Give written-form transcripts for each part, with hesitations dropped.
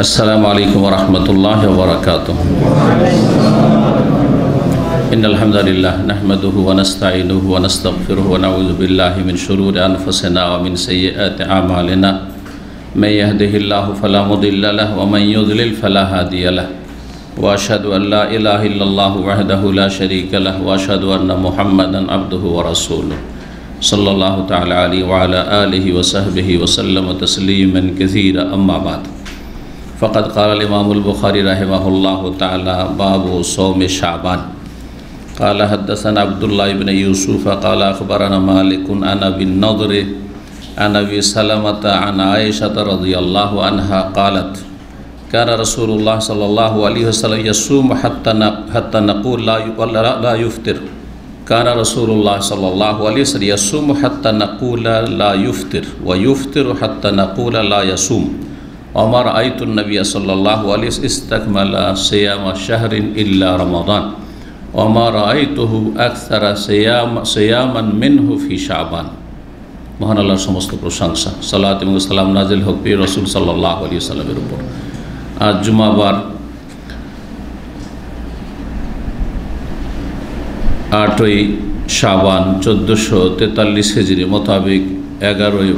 अस्सलामु अलैकुम वरहमतुल्लाहि वबरकातुह। इन्नल हम्दुलिल्लाह नहमदुहु व नस्तईनुहु व नस्तगफिरुहु व नऊज़ु बिल्लाहि मिन शुरूरि अनफुसिना व मिन सय्यिआति अमालिना। मैं यहदिहिल्लाहु फला मुदिल्ल लहु व मन युद्लिल फला हादिय लहु व अशहदु अन ला इलाहा इल्लल्लाहु वहदहु ला शरीका लहु व अशहदु अन्न मुहम्मदन अब्दुहु व रसूलुहु सल्लल्लाहु तआला अलैहि व अला आलिहि व सहबिहि व सल्लम तस्लीमन कसीरा। अम्मा बाद फ़क़द क़ाल इमामुल बुख़ारी रहमहुल्लाहु तआला बाबु सौम शाबान क़ाल हद्दसना अब्दुल्लाह इब्न यूसुफ़ क़ाल अख़बरना मालिकुन अन अबी नज़र अन अबी सलमत अन आयशा रज़ियल्लाहु अन्हा क़ालत कान रसूलुल्लाह सल्लल्लाहु अलैहि वसल्लम यसूम हत्ता नक़ूल ला युफ़्तिर। कान रसूलुल्लाह सल्लल्लाहु अलैहि वसल्लम यसूम हत्ता नक़ूल ला युफ़्तिर व युफ़्तिर हत्ता नक़ूल ला यसूम। अमर आयतुन नबी सल्लल्लाहु अलैहि वसल्लम इस्तकमला सियाम शहरिन इल्ला रमज़ान अमर आयतुहु अक्सर सियामन मिन्हु फी शाबान। মহান আল্লাহর সমস্ত প্রশংসা, সালাত এবং সালাম নাজিল হোক প্রিয় রাসূল সাল্লাল্লাহু আলাইহি ওয়াসাল্লামের উপর। আজ জুমাবার 8ই শাবান 1443 হিজরি মোতাবেক 11ই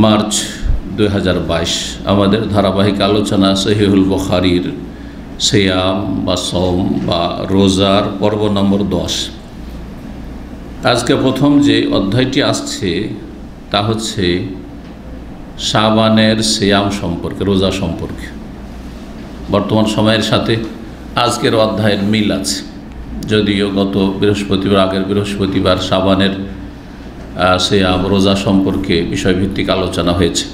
মার্চ 2022 আমাদের ধারাবাহিক আলোচনা সহিহুল বুখারীর সিয়াম বা সওম বা রোজার পর্ব নম্বর 10। আজকে প্রথম যে অধ্যায়টি আসছে তা হচ্ছে শাবানের সিয়াম সম্পর্কে, রোজা সম্পর্কে। বর্তমান সময়ের সাথে আজকের অধ্যায়ের মিল আছে, যদিও গত বৃহস্পতিবার আগের বৃহস্পতিবার শাবানের সিয়াম রোজা সম্পর্কে বিষয়ভিত্তিক আলোচনা হয়েছে।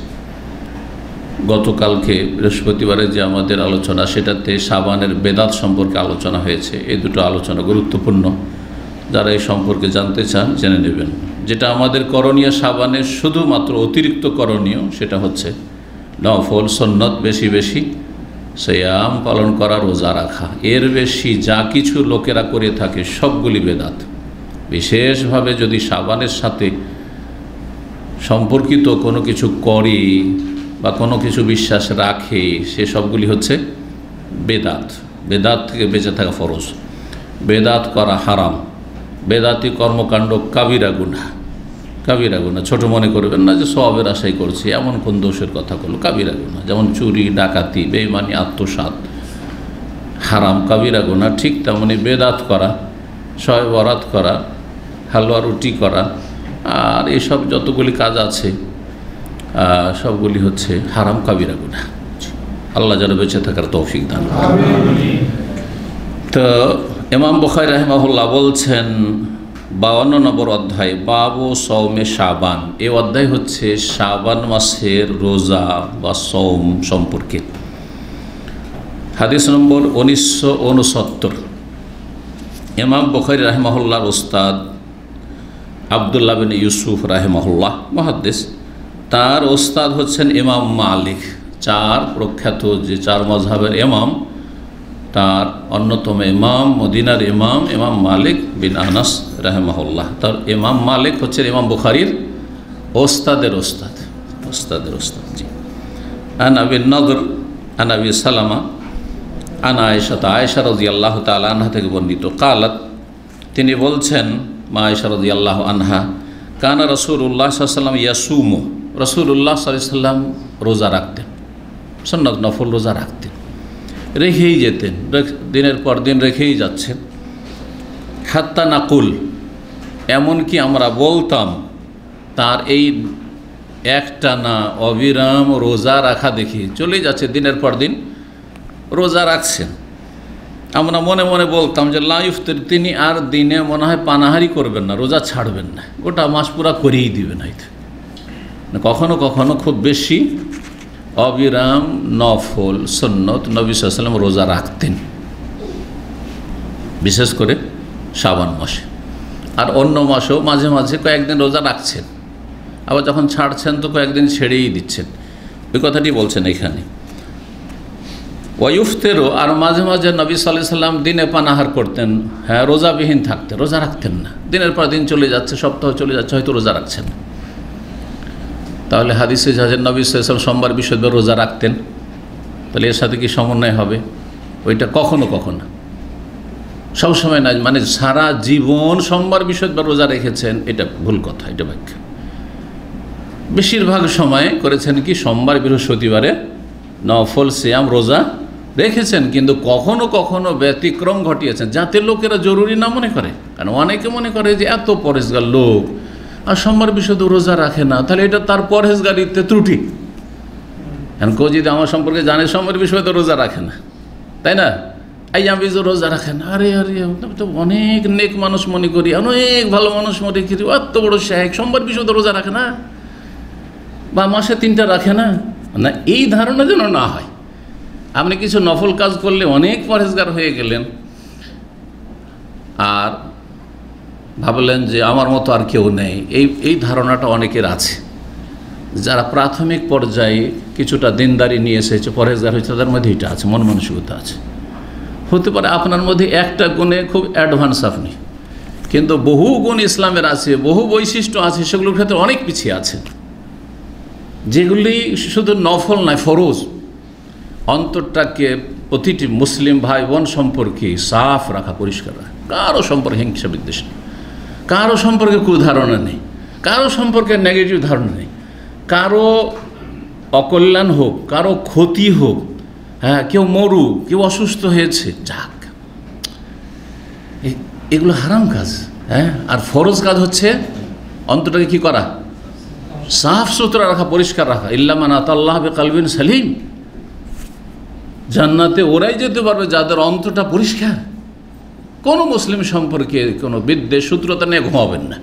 গতকালকে বৃহস্পতিবারে যে আমাদের আলোচনা সেটাতে শাবানের বেদাত সম্পর্কে আলোচনা হয়েছে। এই দুটো আলোচনা গুরুত্বপূর্ণ, যারা এই সম্পর্কে জানতে চান জেনে নেবেন। যেটা আমাদের করণীয় শাবানের শুধুমাত্র অতিরিক্ত করণীয় সেটা হচ্ছে নফল সুন্নত বেশি বেশি সিয়াম পালন করা, রোজা রাখা। এর বেশি যা কিছু লোকেরা করে থাকে সবগুলি বেদাত। বিশেষভাবে যদি শাবানের সাথে সম্পর্কিত কোনো কিছু করে বা কোনো কিছু বিশ্বাস রাখে সে সবগুলি হচ্ছে বেদাত। বেদাত থেকে বেঁচে থাকা ফরজ, বেদাত করা হারাম। বেদাতি কর্মকাণ্ড কাবিরা গুনাহ, কাবিরা গুনাহ। ছোটো মনে করবেন না যে সওয়াবের আশাই করছি, এমন কোন দোষের কথা করলো, কাবিরা গুনাহ। যেমন চুরি, ডাকাতি, বেঈমানি, আত্মসাৎ হারাম, কাবিরা গুনাহ। ঠিক তেমনি বেদাত করা, শবে বরাত করা, হালুয়া রুটি করা, আর এইসব যতগুলি কাজ আছে সবগুলি হচ্ছে হারাম, কাবিরা গুনাহ। আল্লাহ যেন বেঁচে থাকার তৌফিক দান করেন। তো ইমাম বুখারী রাহিমাহুল্লাহ বলছেন 52 নম্বর অধ্যায় বাবু সওমে শাবান। এই অধ্যায় হচ্ছে শাবান মাসের রোজা বা সওম সম্পর্কে। হাদিস নম্বর 1969। ইমাম বুখারী রাহিমাহুল্লাহর উস্তাদ আব্দুল্লাহ বিন ইউসুফ রাহিমাহুল্লাহ মুহাদ্দিস, তার উস্তাদ হচ্ছেন ইমাম মালিক। চার প্রখ্যাত যে চার মাযহাবের ইমাম, তার অন্যতম ইমাম, মদিনার ইমাম, ইমাম মালিক বিন আনাস রাহিমাহুল্লাহ। তার ইমাম মালিক হচ্ছেন ইমাম বুখারীর ওস্তাদের ওস্তাদ, ওস্তাদের ওস্তাদ। জি। আন আবি নযর আন আবি সালামা আন আয়েশা, আয়েশা রাদিয়াল্লাহু তাআলা আনহা থেকে বর্ণিত। কালাত, তিনি বলছেন, মা আয়েশা রাদিয়াল্লাহু আনহা, কানা রাসূলুল্লাহ সাল্লাল্লাহু আলাইহি ওয়াসাল্লাম ইয়াসুমু। রাসূলুল্লাহ সাল্লাল্লাহু আলাইহি ওয়াসাল্লাম রোজা রাখতেন, সুন্নাত নফল রোজা রাখতেন, রেখেই যেতেন, দিনের পর দিন রেখেই যাচ্ছেন। হাত্তা নাকুল, এমনকি আমরা বলতাম তার এই একটানা অবিরাম রোজা রাখা দেখি চলেই যাচ্ছে, দিনের পর দিন রোজা রাখছেন। আমরা মনে মনে বলতাম যে লা ইফতার, তিনি আর দিনে মনে হয় পানাহারি করবেন না, রোজা ছাড়বেন না, গোটা মাস পুরা করেই দিবেন। হয়তো কখনো কখনো খুব বেশি অবিরাম নফল সুন্নত নবী সাল্লাল্লাহু আলাইহি ওয়াসাল্লাম রোজা রাখতেন, বিশেষ করে শাবান মাসে। আর অন্য মাসেও মাঝে মাঝে কয়েকদিন রোজা রাখছেন, আবার যখন ছাড়ছেন তো কয়েকদিন ছেড়েই দিচ্ছেন। ওই কথাটি বলছেন এখানে। ওয়াইফতেরও, আর মাঝে মাঝে নবী সাল্লাল্লাহু আলাইহি ওয়াসাল্লাম দিনে পানাহার করতেন, হ্যাঁ রোজাবিহীন থাকতেন, রোজা রাখতেন না। দিনের পর দিন চলে যাচ্ছে, সপ্তাহ চলে যাচ্ছে, হয়তো রোজা রাখছেন না। তাহলে হাদিসে জাহের নবী সাল্লাল্লাহু আলাইহি ওয়াসাল্লাম সোমবার বৃহস্পতিবার রোজা রাখতেন, তাহলে এর সাথে কি সমন্বয় হবে? ওইটা কখনো কখনো, সবসময় না। মানে সারা জীবন সোমবার বৃহস্পতিবার রোজা রেখেছেন, এটা ভুল কথা, এটা ব্যাখ্যা। বেশিরভাগ সময় করেছেন কি সোমবার বৃহস্পতিবারে নফল সিয়াম রোজা রেখেছেন, কিন্তু কখনো কখনো ব্যতিক্রম ঘটিয়েছেন যাতে লোকেরা জরুরি না মনে করে। কারণ অনেকে মনে করে যে এত পরহেজগার লোক আর সোমবার বৃহস্পতিবার রোজা রাখে না, তাহলে এটা তার পরহেজগারিতে ত্রুটি। এখন কেউ যদি আমার সম্পর্কে জানে সোমবার বৃহস্পতিবার রোজা রাখে না, তাই না, এই আমি যে রোজা রাখেন, আরে আরে তো অনেক নেক মানুষ মনে করি, অনেক ভালো মানুষ মনে করি, এত বড় শেখ সোমবার বৃহস্পতিবার রোজা রাখে না, বা মাসে 3টা রাখে না। না, এই ধারণা যেন না হয়। আপনি কিছু নফল কাজ করলে অনেক পরহেজগার হয়ে গেলেন আর ভাবলেন যে আমার মতো আর কেউ নেই, এই ধারণাটা অনেকের আছে। যারা প্রাথমিক পর্যায়ে কিছুটা দিনদারি নিয়ে এসেছে, পরহেজগার হয়েছে, তাদের মধ্যে এটা আছে, মন মানসিকতা আছে। হতে পারে আপনার মধ্যে একটা গুণে খুব অ্যাডভান্স আপনি, কিন্তু বহু গুণ ইসলামের আছে, বহু বৈশিষ্ট্য আছে, সেগুলোর ক্ষেত্রে অনেক পিছিয়ে আছে, যেগুলি শুধু নফল নয়, ফরজ। অন্তরটাকে প্রতিটি মুসলিম ভাই বোন সম্পর্কে সাফ রাখা, পরিষ্কার রাখা, কারো সম্পর্কে হিংসা বিদ্বেষ নেই, কারো সম্পর্কে কুধারণা নেই, কারো সম্পর্কে নেগেটিভ ধারণা নেই, কারো অকল্যাণ হোক, কারো ক্ষতি হোক, হ্যাঁ, কেউ মরুক, কেউ অসুস্থ হয়েছে, যাক, এগুলো হারাম কাজ। হ্যাঁ, আর ফরজ কাজ হচ্ছে অন্তরটাকে কি করা, সাফ সুতরা রাখা, পরিষ্কার রাখা। ইল্লা মান আতাল্লাহ বিকালবিন সালিম, জান্নাতে ওরাই যেতে পারবে যাদের অন্তরটা পরিষ্কার। কোনো মুসলিম সম্পর্কে কোনো বিদ্বেষ শত্রুতা নিয়ে ঘুমাবেন না।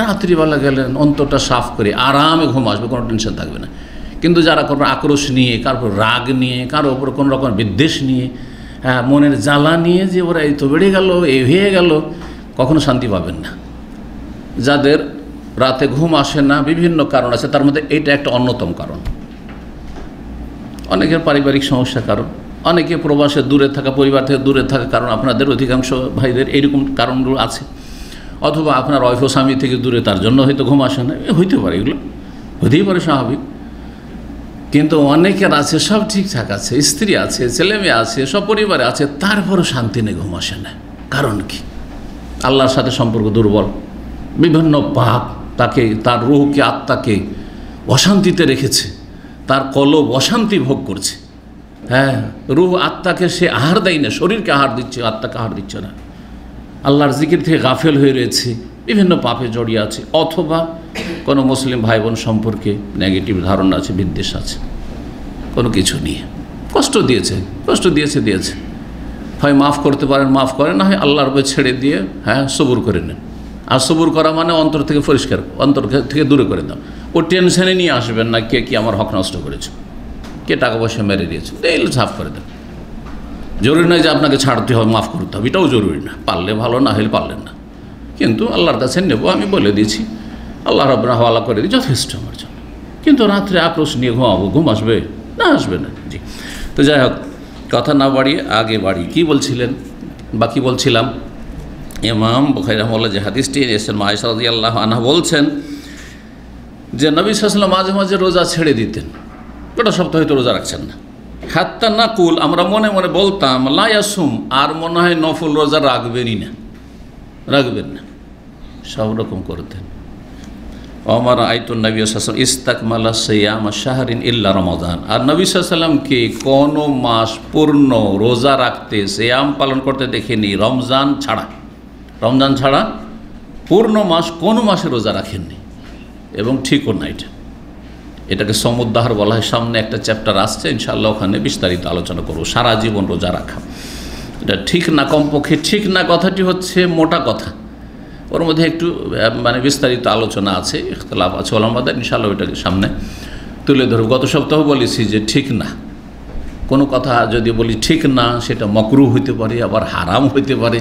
রাত্রিবেলা গেলেন, অন্তরটা সাফ করে আরামে ঘুম আসবে, কোনো টেনশন থাকবে না। কিন্তু যারা কোনো আক্রোশ নিয়ে, কারোর উপর রাগ নিয়ে, কারোর উপর কোনো রকম বিদ্বেষ নিয়ে, হ্যাঁ, মনের জ্বালা নিয়ে যে ওরা এই তো বেড়ে গেল, এই হয়ে গেল, কখনো শান্তি পাবেন না। যাদের রাতে ঘুম আসে না, বিভিন্ন কারণ আছে, তার মধ্যে এটা একটা অন্যতম কারণ। অনেকের পারিবারিক সমস্যার কারণ, অনেকে প্রবাসে দূরে থাকা, পরিবার থেকে দূরে থাকা কারণ, আপনাদের অধিকাংশ ভাইদের এইরকম কারণগুলো আছে। অথবা আপনার ওয়াইফ ও স্বামী থেকে দূরে, তার জন্য হয়তো ঘুম আসে না, হইতে পারে, এগুলো হতেই পারে, স্বাভাবিক। কিন্তু অনেকের আছে সব ঠিকঠাক আছে, স্ত্রী আছে, ছেলে মেয়ে আছে, সব পরিবারে আছে, তারপরও শান্তি নেই, ঘুম আসে না। কারণ কি? আল্লাহর সাথে সম্পর্ক দুর্বল, বিভিন্ন পাপ তাকে, তার রূহকে, আত্মাকে অশান্তিতে রেখেছে, তার কলব অশান্তি ভোগ করছে। হ্যাঁ, রূহ আত্মাকে সে আহার দেয় না, শরীরকে আহার দিচ্ছে, আত্মাকে আহার দিচ্ছে না। আল্লাহর জিকির থেকে গাফেল হয়ে রয়েছে, বিভিন্ন পাপে জড়িয়ে আছে, অথবা কোনো মুসলিম ভাই বোন সম্পর্কে নেগেটিভ ধারণা আছে, বিদ্বেষ আছে, কোনো কিছু নিয়ে কষ্ট দিয়েছে। হয় মাফ করতে পারেন, মাফ করেন, না হয় আল্লাহর উপরে ছেড়ে দিয়ে, হ্যাঁ, সবুর করে নেন। আর সবুর করা মানে অন্তর থেকে পরিষ্কার, অন্তর থেকে দূরে করে দাও। ও টেনশনে নিয়ে আসবেন না, কে কি আমার হক নষ্ট করেছে, কে টাকা পয়সা মেরে দিয়েছে, এগুলো সাফ করে দেন। জরুরি নয় যে আপনাকে ছাড়তে হবে, মাফ করতে হবে, এটাও জরুরি না। পারলে ভালো, না হলে পারলেন না, কিন্তু আল্লাহর কাছে নেব, আমি বলে দিয়েছি, আল্লাহ রাব্বুল হাওয়ালা করে দিই, যথেষ্ট আমার জন্য। কিন্তু রাত্রে আক্রোশ নিয়ে ঘুমাবো, ঘুম আসবে না? আসবে না। জি, তো যাই হোক, কথা না বাড়িয়ে আগে বাড়ি। কি বলছিলেন বা কি বলছিলাম? ইমাম বুখারী রাহিমাহুল্লাহ যে হাদিসটি এসেছেন, মা আয়েশা রাদিয়াল্লাহু আনহা বলছেন যে নবী সাল্লাল্লাহু আলাইহি ওয়াসাল্লাম মাঝে মাঝে রোজা ছেড়ে দিতেন, গোটা সপ্তাহ হয়তো রোজা রাখছেন না। হাত্তা নাকুল, আমরা মনে মনে বলতাম, লা ইয়াসুম, আর মনে হয় নফল রোজা রাখবেন না, সব রকম করতেন। ওমর আইতুন নবী সাল্লাল্লাহু আলাইহি ওয়াসাল্লাম ইস্তাকমালা সিয়াম শাহরিন ইল্লা রমাদান, আর নবী সাল্লাল্লাহু আলাইহি ওয়াসাল্লামকে কোনো মাস পূর্ণ রোজা রাখতে, সিয়াম পালন করতে দেখিনি, রমজান ছাড়া পূর্ণ মাস কোনো মাসে রোজা রাখেননি, এবং ঠিকও না। এটাকে সমুদ্দাহার বলা হয়। সামনে একটা চ্যাপ্টার আসছে, ইনশাআল্লাহ ওখানে বিস্তারিত আলোচনা করবো। সারা জীবন রোজা রাখা এটা ঠিক না, কমপক্ষে ঠিক না কথাটি হচ্ছে মোটা কথা, ওর মধ্যে একটু মানে বিস্তারিত আলোচনা আছে, ইখতিলাফ আছে ওলামাদের, ইনশাআল্লাহ ওইটাকে সামনে তুলে ধরব। গত সপ্তাহ বলেছি যে ঠিক না, কোনো কথা যদি বলি ঠিক না, সেটা মকরুহ হইতে পারে, আবার হারাম হইতে পারে।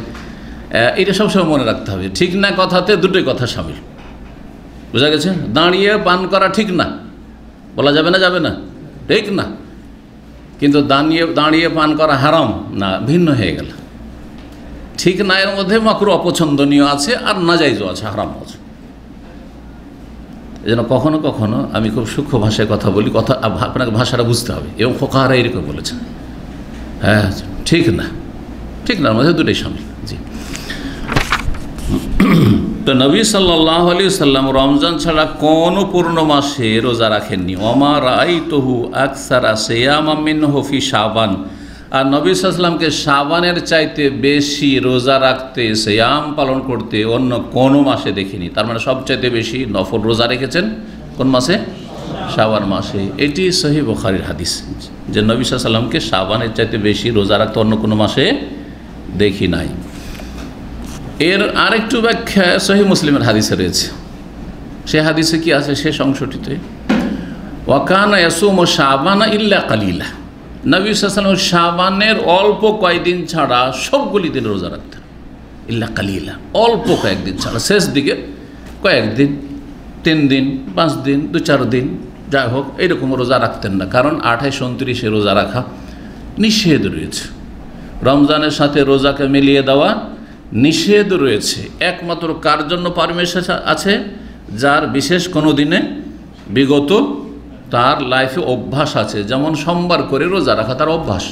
এটা সবসময় মনে রাখতে হবে। ঠিক না কথাতে দুটোই কথা শামিল, বোঝা গেছে? দাঁড়িয়ে পান করা ঠিক না, বলা যাবে না, ঠিক না, কিন্তু দাঁড়িয়ে পান করা হারাম না, ভিন্ন হয়ে গেল। ঠিক না, এর মধ্যে মাকরুহ অপছন্দনীয় আছে, আর নাজাইজও আছে, হারাম আছে। এই জন্য কখনো কখনো আমি খুব সূক্ষ্ম ভাষায় কথা বলি, আপনাকে ভাষাটা বুঝতে হবে, এবং ফোকাহারা এরকম বলেছেন। হ্যাঁ, ঠিক না, ঠিক না, মধ্যে দুটোই সামিল। জি। তো নবী সাল্লাল্লাহু আলাইহি সাল্লাম রমজান ছাড়া কোনো পূর্ণ মাসে রোজা রাখেননি। ওমা রাআইতুহু আকসারা সিয়ামান মিনহু ফি শাবান, আর নবী সাল্লাল্লাহু আলাইহি সাল্লামকে শাবানের চাইতে বেশি রোজা রাখতে, সিয়াম পালন করতে অন্য কোনো মাসে দেখিনি। তার মানে সবচাইতে বেশি নফল রোজা রেখেছেন কোন মাসে? শাবান মাসে। এটি সহিহ বুখারীর হাদিস যে নবী সাল্লাল্লাহু আলাইহি সাল্লামকে শাবানের চাইতে বেশি রোজা রাখতে অন্য কোনো মাসে দেখি নাই। এর আরেকটু ব্যাখ্যা সহিহ মুসলিমের হাদিসে রয়েছে। সে হাদিসে কি আছে? শেষ অংশটিতে ওয়াকানা ইয়াসুমু শাবানা ইল্লা কালিলা, নবী সাল্লাল্লাহু আলাইহি ওয়াসাল্লাম শাবানের অল্প কয়েকদিন ছাড়া সবগুলি দিন রোজা রাখতেন। ইল্লা কালিলা, অল্প কয়েকদিন ছাড়া, শেষ দিকে কয়েকদিন, 3 দিন, 5 দিন, 2-4 দিন, যাই হোক এইরকম রোজা রাখতেন না। কারণ 28-29 রোজা রাখা নিষেধ রয়েছে। রমজানের সাথে রোজাকে মিলিয়ে দেওয়া নিষেধ রয়েছে। একমাত্র কার জন্য পারমিশন আছে? যার বিশেষ কোনো দিনে বিগত তার লাইফে অভ্যাস আছে, যেমন সোমবার করে রোজা রাখা তার অভ্যাস,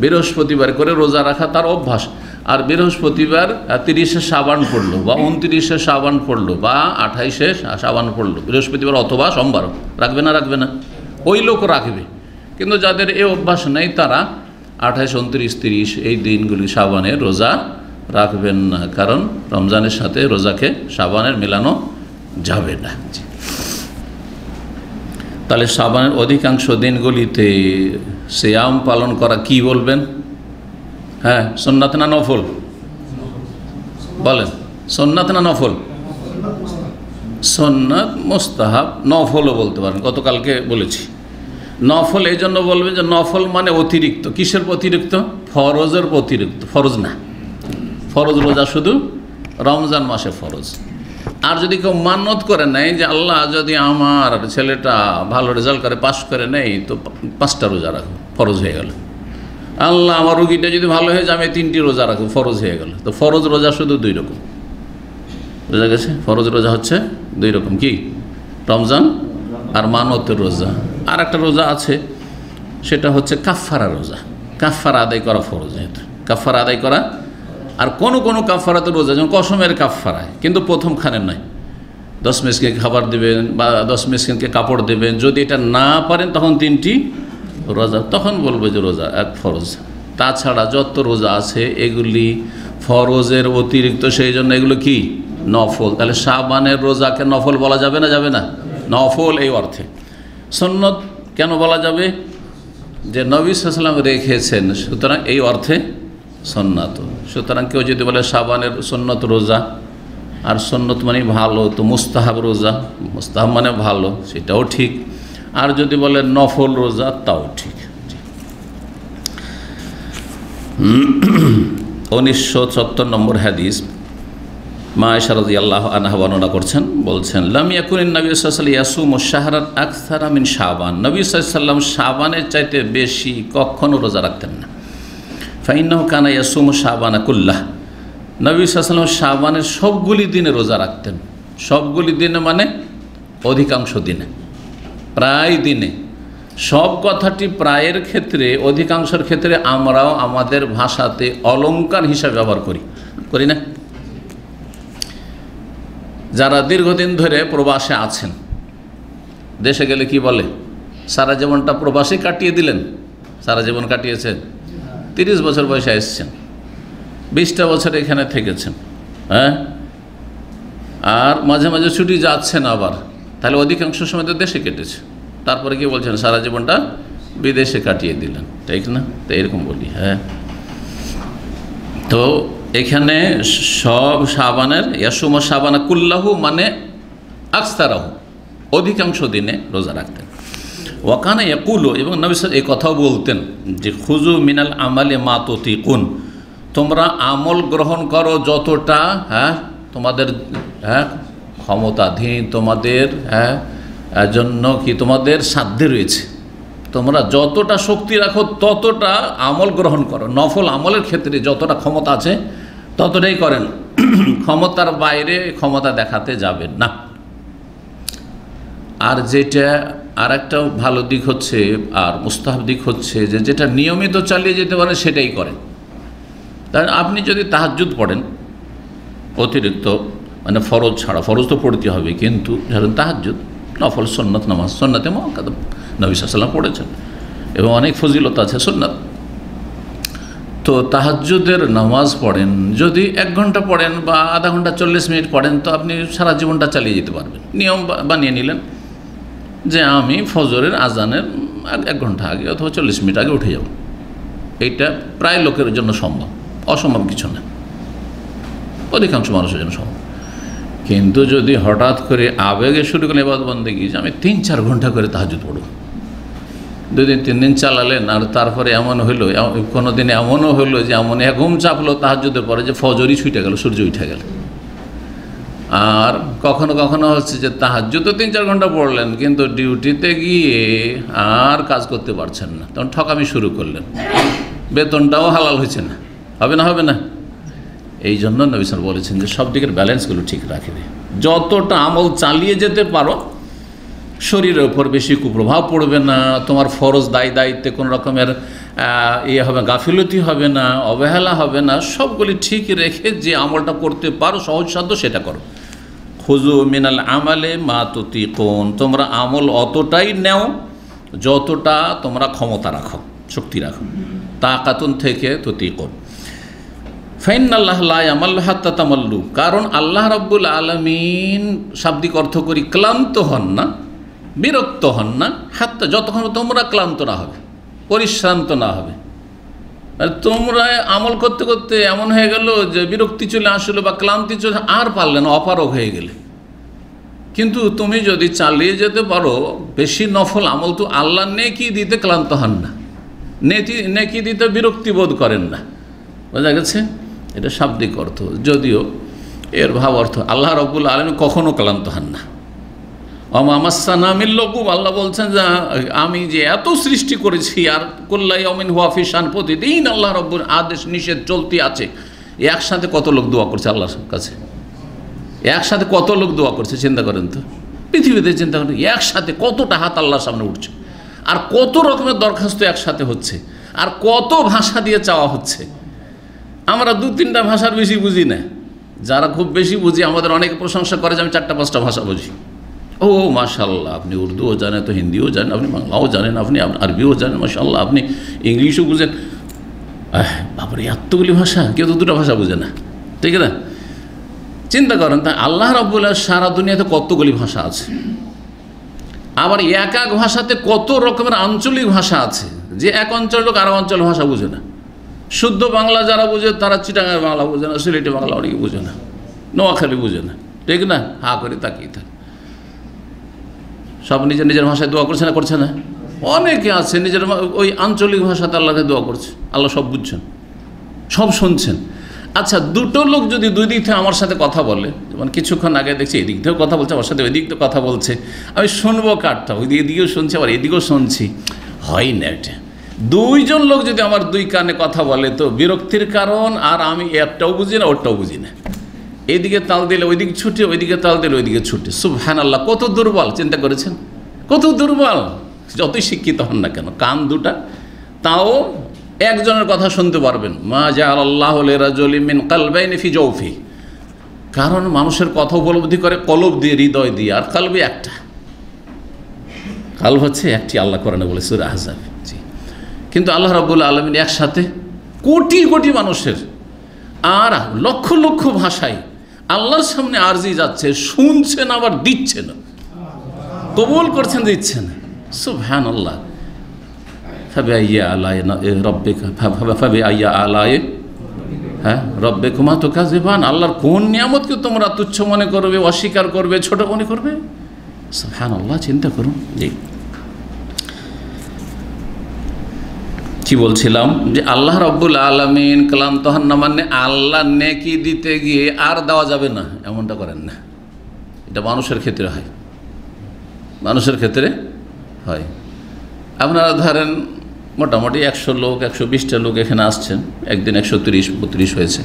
বৃহস্পতিবার করে রোজা রাখা তার অভ্যাস, আর বৃহস্পতিবার 30শে শাবান পড়লো বা 29শে শাবান পড়লো বা 28শে শাবান পড়লো, বৃহস্পতিবার অথবা সোমবার রাখবে না? রাখবে না, ওই লোক রাখবে। কিন্তু যাদের এই অভ্যাস নেই তারা 28, 29, 30 এই দিনগুলি শাবানের রোজা রাখবেন না, কারণ রমজানের সাথে রোজাকে শাবানের মেলানো যাবে না। তাহলে শাবানের অধিকাংশ দিনগুলিতে সিয়াম পালন করা কি বলবেন? হ্যাঁ, সুন্নাত না নফল? বলেন, সুন্নাত না নফল? সুন্নাত, মুস্তাহাব, নফলও বলতে পারেন। গতকালকে বলেছি নফল এই জন্য বলবেন যে নফল মানে অতিরিক্ত। কিসের অতিরিক্ত? ফরজের অতিরিক্ত। ফরজ না, ফরজ রোজা শুধু রমজান মাসে ফরজ। আর যদি কেউ মান্যত করে নেয় যে আল্লাহ যদি আমার ছেলেটা ভালো রেজাল্ট করে, পাস করে নেই, তো 5টা রোজা রাখবো, ফরজ হয়ে গেল। আল্লাহ আমার রুগীটা যদি ভালো হয়ে যায়, আমি 3টি রোজা রাখবো, ফরজ হয়ে গেল। তো ফরজ রোজা শুধু 2 রকম, বোঝা গেছে? ফরজ রোজা হচ্ছে 2 রকম, কি? রমজান আর মানতের রোজা। আর একটা রোজা আছে, সেটা হচ্ছে কাফারা রোজা। কাফারা আদায় করা ফরজ, যেহেতু কাফারা আদায় করা। আর কোনো কোনো কাফারাতে রোজা, যেমন কসমের কাফারায়, কিন্তু প্রথম খানের নয়। 10 মিসকিনকে খাবার দেবেন বা 10 মিসকিনকে কাপড় দেবেন। যদি এটা না পারেন তখন 3টি রোজা, তখন বলবো যে রোজা এক ফরজ। তাছাড়া যত রোজা আছে এগুলি ফরজের অতিরিক্ত, সেই জন্য এগুলো কি? নফল। তাহলে শাবানের রোজাকে নফল বলা যাবে না? যাবে না, নফল এই অর্থে। সুন্নত কেন বলা যাবে? যে নবী সাল্লাল্লাহু আলাইহি ওয়াসাল্লাম রেখেছেন, সুতরাং এই অর্থে সুন্নাত। সুতরাং কেউ যদি বলে শাবানের সুন্নত রোজা, আর সুন্নত মানে ভালো, তো মুস্তাহাব রোজা, মুস্তাহাব মানে ভালো, সেটাও ঠিক। আর যদি বলে নফল রোজা, তাও ঠিক। 1974 নম্বর হাদিস, মা আয়েশা রাদিয়াল্লাহু আনহা বর্ণনা করছেন, বলছেন লাম ইয়াকুনিন নবী সাল্লাল্লাহু আলাইহি ওয়াসাল্লাম ইয়াসুমু শাহরান আকসারা মিন শাবান, নবী সাল্লাল্লাহু আলাইহি ওয়াসাল্লাম শাবানের চাইতে বেশি কখনো রোজা রাখতেন না। ফাইন্নাহু কানা ইয়াসুমু শাবানা কুল্লাহ, নবী সাল্লাল্লাহু আলাইহি ওয়াসাল্লাম শাবানের সবগুলি দিনে রোজা রাখতেন। সবগুলি দিনে মানে অধিকাংশ দিনে, প্রায় দিনে। সব কথাটি প্রায়ের ক্ষেত্রে, অধিকাংশের ক্ষেত্রে আমরাও আমাদের ভাষাতে অলংকার হিসাবে ব্যবহার করি না? যারা দীর্ঘদিন ধরে প্রবাসে আছেন, দেশে গেলে কি বলে? সারা জীবনটা প্রবাসে কাটিয়ে দিলেন। সারা জীবন কাটিয়েছেন, 30 বছর বয়সে এসেছেন, 20টা বছর এখানে থেকেছেন, হ্যাঁ, আর মাঝে মাঝে ছুটি যাচ্ছেন আবার, তাহলে অধিকাংশ সময় তো দেশে কেটেছে। তারপরে কি বলছেন? সারা জীবনটা বিদেশে কাটিয়ে দিলেন, ঠিক না? তো এরকম বলি। হ্যাঁ, তো এখানে সব শাবানের ইয়াসুমু শাবানা কুল্লাহু মানে আকসারাহু, অধিকাংশ দিনে রোজা রাখতেন। ওয়াকানা ইয়াকুলু, এবং নবী সাল্লাল্লাহু এই কথাও বলতেন যে খুযু মিনাল আমালি মা তুতিকুন, তোমরা আমল গ্রহণ করো যতটা তোমাদের ক্ষমতাধীন, তোমাদের জন্য কি তোমাদের সাধ্যে রয়েছে। তোমরা যতটা শক্তি রাখো ততটা আমল গ্রহণ করো। নফল আমলের ক্ষেত্রে যতটা ক্ষমতা আছে ততটাই করেন, ক্ষমতার বাইরে ক্ষমতা দেখাতে যাবেন না। আর যেটা আর একটা ভালো দিক হচ্ছে, আর মুস্তাহাব দিক হচ্ছে যে যেটা নিয়মিত চালিয়ে যেতে পারে সেটাই করেন। তাই আপনি যদি তাহাজ্জুদ পড়েন অতিরিক্ত, মানে ফরজ ছাড়া, ফরজ তো পড়তে হবে, কিন্তু ধরেন তাহাজ্জুদ, নফল সুন্নাত নামাজ, সুন্নাতে মুআক্কাদা নবী সাল্লাল্লাহু আলাইহি ওয়াসাল্লাম পড়েছেন এবং অনেক ফজিলত আছে সুন্নাত। তো তাহাজ্জুদের নামাজ পড়েন, যদি 1 ঘন্টা পড়েন বা আধা ঘন্টা 40 মিনিট পড়েন, তো আপনি সারা জীবনটা চালিয়ে যেতে পারবেন। নিয়ম বানিয়ে নিলেন যে আমি ফজরের আজানের 1 ঘন্টা আগে অথবা 40 মিনিট আগে উঠে যাব। এইটা প্রায় লোকের জন্য সম্ভব, অসম্ভব কিছু না, অধিকাংশ মানুষের জন্য সম্ভব। কিন্তু যদি হঠাৎ করে আবেগে শুরু করেন ইবাদত বন্দেগী, যে আমি 3-4 ঘন্টা করে তাহাজ্জুদ পড়ব, 2 দিন 3 দিন চালালেন, আর তারপরে এমন হইলো, কোনো দিন এমনও হইলো যে এমন ঘুম চাপলো তাহাজ্জুদের পরে যে ফজরই ছুটে গেল, সূর্য উঠে গেল। আর কখনো কখনো হচ্ছে যে তাহাজ্জুদ তো 3-4 ঘন্টা পড়লেন, কিন্তু ডিউটিতে গিয়ে আর কাজ করতে পারছেন না, তখন ঠকামি শুরু করলেন, বেতনটাও হালাল হয়েছে না, হবে না, হবে না। এই জন্য নবী সাল্লাল্লাহু আলাইহি ওয়াসাল্লাম বলেছেন যে সব দিকের ব্যালেন্সগুলো ঠিক রাখবে। যতটা আমল চালিয়ে যেতে পারো, শরীরের ওপর বেশি কুপ্রভাব পড়বে না, তোমার ফরজ দায়িত্বে কোনো রকমের হবে, গাফিলতি হবে না, অবহেলা হবে না, সবগুলি ঠিক রেখে যে আমলটা করতে পারো সহজসাধ্য সেটা করো। খুযু মিনাল আমালে মা তুতিকুন, তোমরা আমল অতটাই নেও যতটা তোমরা ক্ষমতা রাখো, শক্তি রাখো। তাকাতুন থেকে তুতিকুন। ফাইনাল্লাহ লা ইয়ামাল্লু হাত্তা তামাল্লু, কারণ আল্লাহ রাব্বুল আলামিন শাব্দিক অর্থ করি ক্লান্ত হন না, বিরক্ত হন না, হাত্তা যতক্ষণ তোমরা ক্লান্ত না হবে, পরিশ্রান্ত না হবে। আর তোমরা আমল করতে করতে এমন হয়ে গেল যে বিরক্তি চলে আসলো বা ক্লান্তি চলে, আর পারলে না, অপারগ হয়ে গেলে। কিন্তু তুমি যদি চালিয়ে যেতে পারো, বেশি নফল আমল তো আল্লাহ নেকি দিতে ক্লান্ত হন না, নেকি দিতে বিরক্তি বোধ করেন না। বোঝা গেছে? এটা শাব্দিক অর্থ, যদিও এর ভাব অর্থ আল্লাহ রাব্বুল আলামিন কখনো ক্লান্ত হন না। আমাসানা মিন লুগুব, আল্লাহ বলছেন যে আমি যে এত সৃষ্টি করেছি, আর কুল্লা ইয়াউমিন হুয়া ফি শান, প্রতিদিন আল্লাহ রাব্বুল আদেশ নিষেধ চলতি আছে। একসাথে কত লোক দোয়া করছে আল্লাহর কাছে, একসাথে কত লোক দোয়া করছে চিন্তা করেন তো, পৃথিবীতে চিন্তা করেন, একসাথে কতটা হাত আল্লাহর সামনে উঠছে, আর কত রকমের দরখাস্ত একসাথে হচ্ছে, আর কত ভাষা দিয়ে চাওয়া হচ্ছে। আমরা 2-3টা ভাষার বেশি বুঝি না, যারা খুব বেশি বুঝি আমাদের অনেকে প্রশংসা করে যে আমি 4-5টা ভাষা বুঝি। ও মাশাআল্লাহ, আপনি উর্দুও জানেন, তো হিন্দিও জানেন, আপনি বাংলাও জানেন, আপনি আরবিও জানেন, মাশাআল্লাহ, আপনি ইংলিশও বুঝেন। বাবারে, এতগুলি ভাষা, কেউ তো 2টা ভাষা বুঝে না, ঠিক না? চিন্তা করেন, তাই আল্লাহ রাব্বুল আলামিন সারা দুনিয়াতে কতগুলি ভাষা আছে, আবার এক এক ভাষাতে কত রকমের আঞ্চলিক ভাষা আছে, যে এক অঞ্চলের লোক আর অঞ্চলের ভাষা বুঝে না। শুদ্ধ বাংলা যারা বুঝে তারা চিটাঙের বাংলা বুঝে না, সিলেটি বাংলা অনেকে বুঝে না, নোয়াখালী বুঝে না, ঠিক না? হা করে তাকিয়ে থাকে। সব নিজের নিজের ভাষায় দোয়া করছে না, করছে না? অনেকে আছে নিজের ওই আঞ্চলিক ভাষাতে আল্লাহকে দোয়া করছে, আল্লাহ সব বুঝছেন, সব শুনছেন। আচ্ছা, 2টো লোক যদি 2 দিক থেকে আমার সাথে কথা বলে, যেমন কিছুক্ষণ আগে দেখছি এদিক থেকেও কথা বলছে, আমার সাথে ওই দিক থেকে কথা বলছে, আমি শুনবো কারটা, ওই এদিকেও শুনছি আবার এদিকেও শুনছি, হয় না এটা। 2 জন লোক যদি আমার 2 কানে কথা বলে, তো বিরক্তির কারণ, আর আমি একটাও বুঝি না ওরটাও বুঝি না, এইদিকে তাল দিলে ওইদিকে ছুটে, ওইদিকে তাল দিলে ওইদিকে ছুটে। সুবহানাল্লাহ, কত দুর্বল, চিন্তা করেছেন? কত দুর্বল, যতই শিক্ষিত হন না কেন। কান 2টা, তাও একজনের কথা শুনতে পারবেন। মা জাআলাল্লাহু লিরাজুলিন মিন কলবাইনি ফি জাওফি, কারণ মানুষের কথা উপলব্ধি করে কলব দিয়ে, হৃদয় দিয়ে, আর কলবে একটা, কলব হচ্ছে একটি, আল্লাহ কোরআনে বলে সূরা আহজাব। জি, কিন্তু আল্লাহ রাব্বুল আলামিন একসাথে কোটি কোটি মানুষের আর লক্ষ লক্ষ ভাষায় আল্লাহর সামনে আরজি যাচ্ছে, শুনছেন আবার দিচ্ছেন, কবুল করছেন, দিচ্ছেন। সুবহানাল্লাহ। ফাবিআইয়ি আলাই রাব্বিকা ফাবিআইয়ি আলাই রাব্বিকুমা তুকাযিবান, আল্লাহর কোন নিয়ামতকে তোমরা তুচ্ছ মনে করবে, অস্বীকার করবে, ছোট মনে করবে? সুবহানাল্লাহ, চিন্তা করুন। জি, কি বলছিলাম, যে আল্লাহ রাব্বুল আলামিন ক্লান্ত হন না, মানে আল্লাহ নেকি দিতে গিয়ে আর দেওয়া যাবে না এমনটা করেন না। এটা মানুষের ক্ষেত্রে হয়, মানুষের ক্ষেত্রে হয়। আপনারা ধরেন মোটামুটি 100 লোক, 120টা লোক এখানে আসছেন, একদিন 130-32 হয়েছে,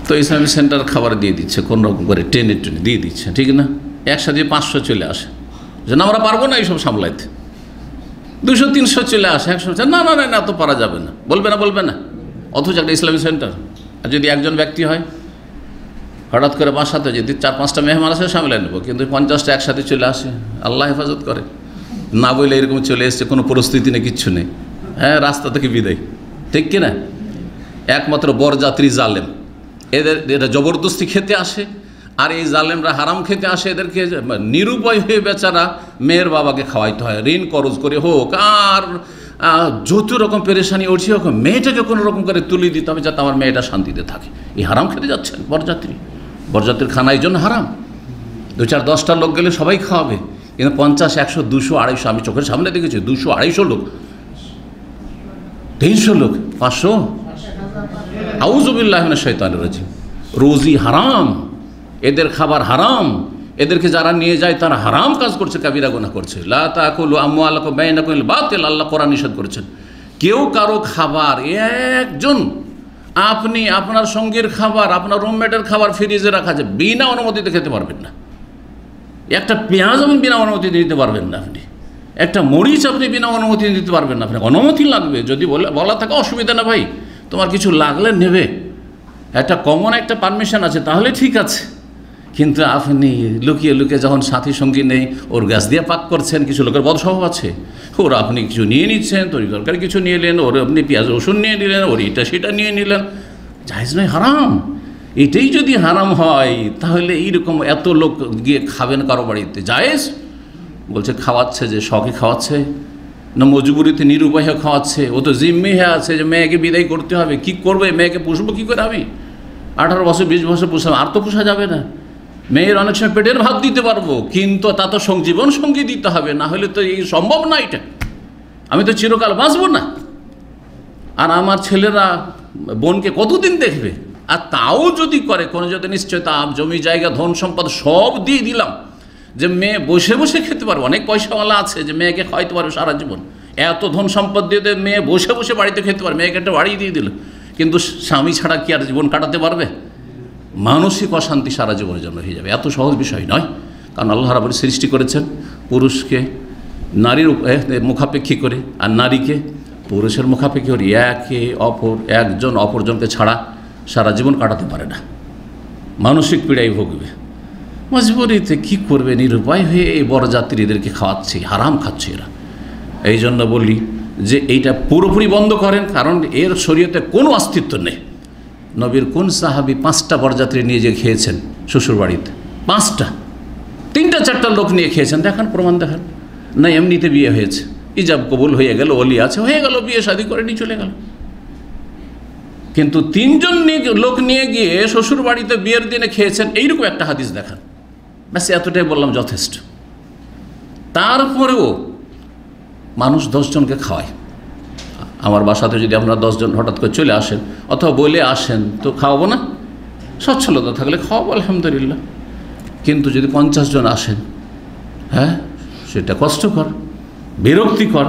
তো ইসলামিক সেন্টার খাবার দিয়ে দিচ্ছে, কোন রকম করে টেনে দিয়ে দিচ্ছে, ঠিক না? একসাথে 500 চলে আসে, যে না আমরা পারবো না এইসব সামলাইতে। 200-300 চলে আসে, 100 না না না না তো পারা যাবে না, বলবে না। অথচ একটা ইসলামিক সেন্টার, আর যদি একজন ব্যক্তি হয়, হঠাৎ করে বাসাতে যদি 4-5টা মেহমান আসে সামলে নেবো, কিন্তু 50টা একসাথে চলে আসে, আল্লাহ হেফাজত করে। না বলে এরকম চলে এসছে, কোনো পরিস্থিতি নেই, কিচ্ছু নেই, হ্যাঁ রাস্তা থেকে বিদায়, ঠিক কিনা? একমাত্র বরযাত্রী জালেম, এরা জবরদস্তি খেতে আসে, আর এই জালেমরা হারাম খেতে আসে। এদেরকে নিরুপায় হয়ে বেচারা মেয়ের বাবাকে খাওয়াইতে হয়, ঋণ করজ করে হোক, আর যত রকম পেরেশানি উঠছে হোক, মেয়েটাকে কোনো রকম করে তুলে দিতে হবে যাতে আমার মেয়েটা শান্তিতে থাকে। এই হারাম খেতে যাচ্ছেন বরযাত্রীর খানা এই জন্য হারাম। 2-4-10টা লোক গেলে সবাই খাওয়াবে, কিন্তু 50, 100, 200, 250, আমি চোখের সামনে দেখেছি 200-250 লোক, 300 লোক, 500, আউযুবিল্লাহি মিনাশ শাইতানির রাজিম। রোজি হারাম, এদের খাবার হারাম, এদেরকে যারা নিয়ে যায় তারা হারাম কাজ করছে, কাবিরা গুনাহ করছে। লা তাকুলু আমওয়ালাকুম বাইনাকুম বিল বাতিল, আল্লাহ কোরআন নিষেধ করেছেন। কেউ কারো খাবার, একজন আপনি আপনার সঙ্গীর খাবার, আপনার রুমমেটের খাবার ফ্রিজে রাখা আছে, বিনা অনুমতিতে খেতে পারবেন না। একটা পেঁয়াজ আপনি বিনা অনুমতিতে দিতে পারবেন না, আপনি একটা মরিচ আপনি বিনা অনুমতি দিতে পারবেন না, আপনার অনুমতি লাগবে। যদি বলা থাকে অসুবিধা না ভাই, তোমার কিছু লাগলে নেবে, একটা কমন একটা পারমিশন আছে, তাহলে ঠিক আছে। কিন্তু আপনি লুকিয়ে লুকিয়ে যখন সাথী সঙ্গী নেই, ওর গ্যাস দিয়ে পাক করছেন, কিছু লোকের বদস্বভাব আছে, ওর আপনি কিছু নিয়ে নিচ্ছেন, তরি তরকারি কিছু নিয়ে নিলেন, ওর আপনি পেঁয়াজ রসুন নিয়ে নিলেন, ওর এটা সেটা নিয়ে নিলেন, জায়েজ নয়, হারাম। এটাই যদি হারাম হয় তাহলে এইরকম এত লোক গিয়ে খাবেন কারো বাড়িতে জায়েজ? বলছে খাওয়াচ্ছে, যে শখে খাওয়াচ্ছে না মজবুরিতে নিরুপায় খাওয়াচ্ছে? ও তো জিম্মি হয়ে আছে যে মেয়েকে বিদায় করতে হবে, কি করবে, মেয়েকে পুষবো কী করে আমি? 18 বছর 20 বছর পুষলাম, আর তো পোষা যাবে না। মেয়ের অনেক সময় পেটের ভাত দিতে পারবো, কিন্তু তা তো জীবন সঙ্গী দিতে হবে, না হলে তো এই সম্ভব না। এটা আমি তো চিরকাল বাঁচবো না, আর আমার ছেলেরা বোনকে কতদিন দেখবে? আর তাও যদি করে কোনো, যদি নিশ্চয়তা জমি জায়গা ধন সম্পদ সব দিয়ে দিলাম, যে মেয়ে বসে বসে খেতে পারবে। অনেক পয়সাওয়ালা আছে যে মেয়েকে খাওয়াইতে পারবে সারা জীবন, এত ধন সম্পদ দিয়ে মেয়ে বসে বসে বাড়িতে খেতে পারবে, মেয়েকে একটা বাড়ি দিয়ে দিল, কিন্তু স্বামী ছাড়া কি আর জীবন কাটাতে পারবে? মানসিক অশান্তি সারা জীবনের জন্য হয়ে যাবে। এত সহজ বিষয় নয়, কারণ আল্লাহ রাব্বুল সৃষ্টি করেছেন পুরুষকে নারীর মুখাপেক্ষী করে, আর নারীকে পুরুষের মুখাপেক্ষী করে। একজন অপরজনকে ছাড়া সারা জীবন কাটাতে পারে না, মানসিক পীড়াই ভুগবে। মজবুরিতে কী করবে, নিরুপায় হয়ে এই বরযাত্রীদেরকে খাওয়াচ্ছে, হারাম খাচ্ছে এরা। এই জন্য বলি যে এইটা পুরোপুরি বন্ধ করেন, কারণ এর শরীয়তে কোনো অস্তিত্ব নেই। নবীর কোন সাহাবী 5টা বরযাত্রী নিয়ে যে খেয়েছেন শ্বশুর বাড়িতে? 5টা, 3-4টা লোক নিয়ে খেয়েছেন, দেখান, প্রমাণ দেখান। না এমনিতে বিয়ে হয়েছে, ইজাব কবুল হয়ে গেল, ওলি আছে, হয়ে গেল, বিয়ে শাদী করে নিয়ে চলে গেল। কিন্তু 3জন লোক নিয়ে গিয়ে শ্বশুর বাড়িতে বিয়ের দিনে খেয়েছেন, এইরকম একটা হাদিস দেখান, ব্যাস এতটাই বললাম যথেষ্ট। তারপরেও মানুষ 10 জনকে খাওয়ায়। আমার বাসাতে যদি আপনারা 10 জন হঠাৎ করে চলে আসেন অথবা বলে আসেন, তো খাওয়াবো না? সচ্ছলতা থাকলে খাওয়াবো, আলহামদুলিল্লাহ। কিন্তু যদি 50 জন আসেন, হ্যাঁ, সেটা কষ্টকর, বিরক্তিকর,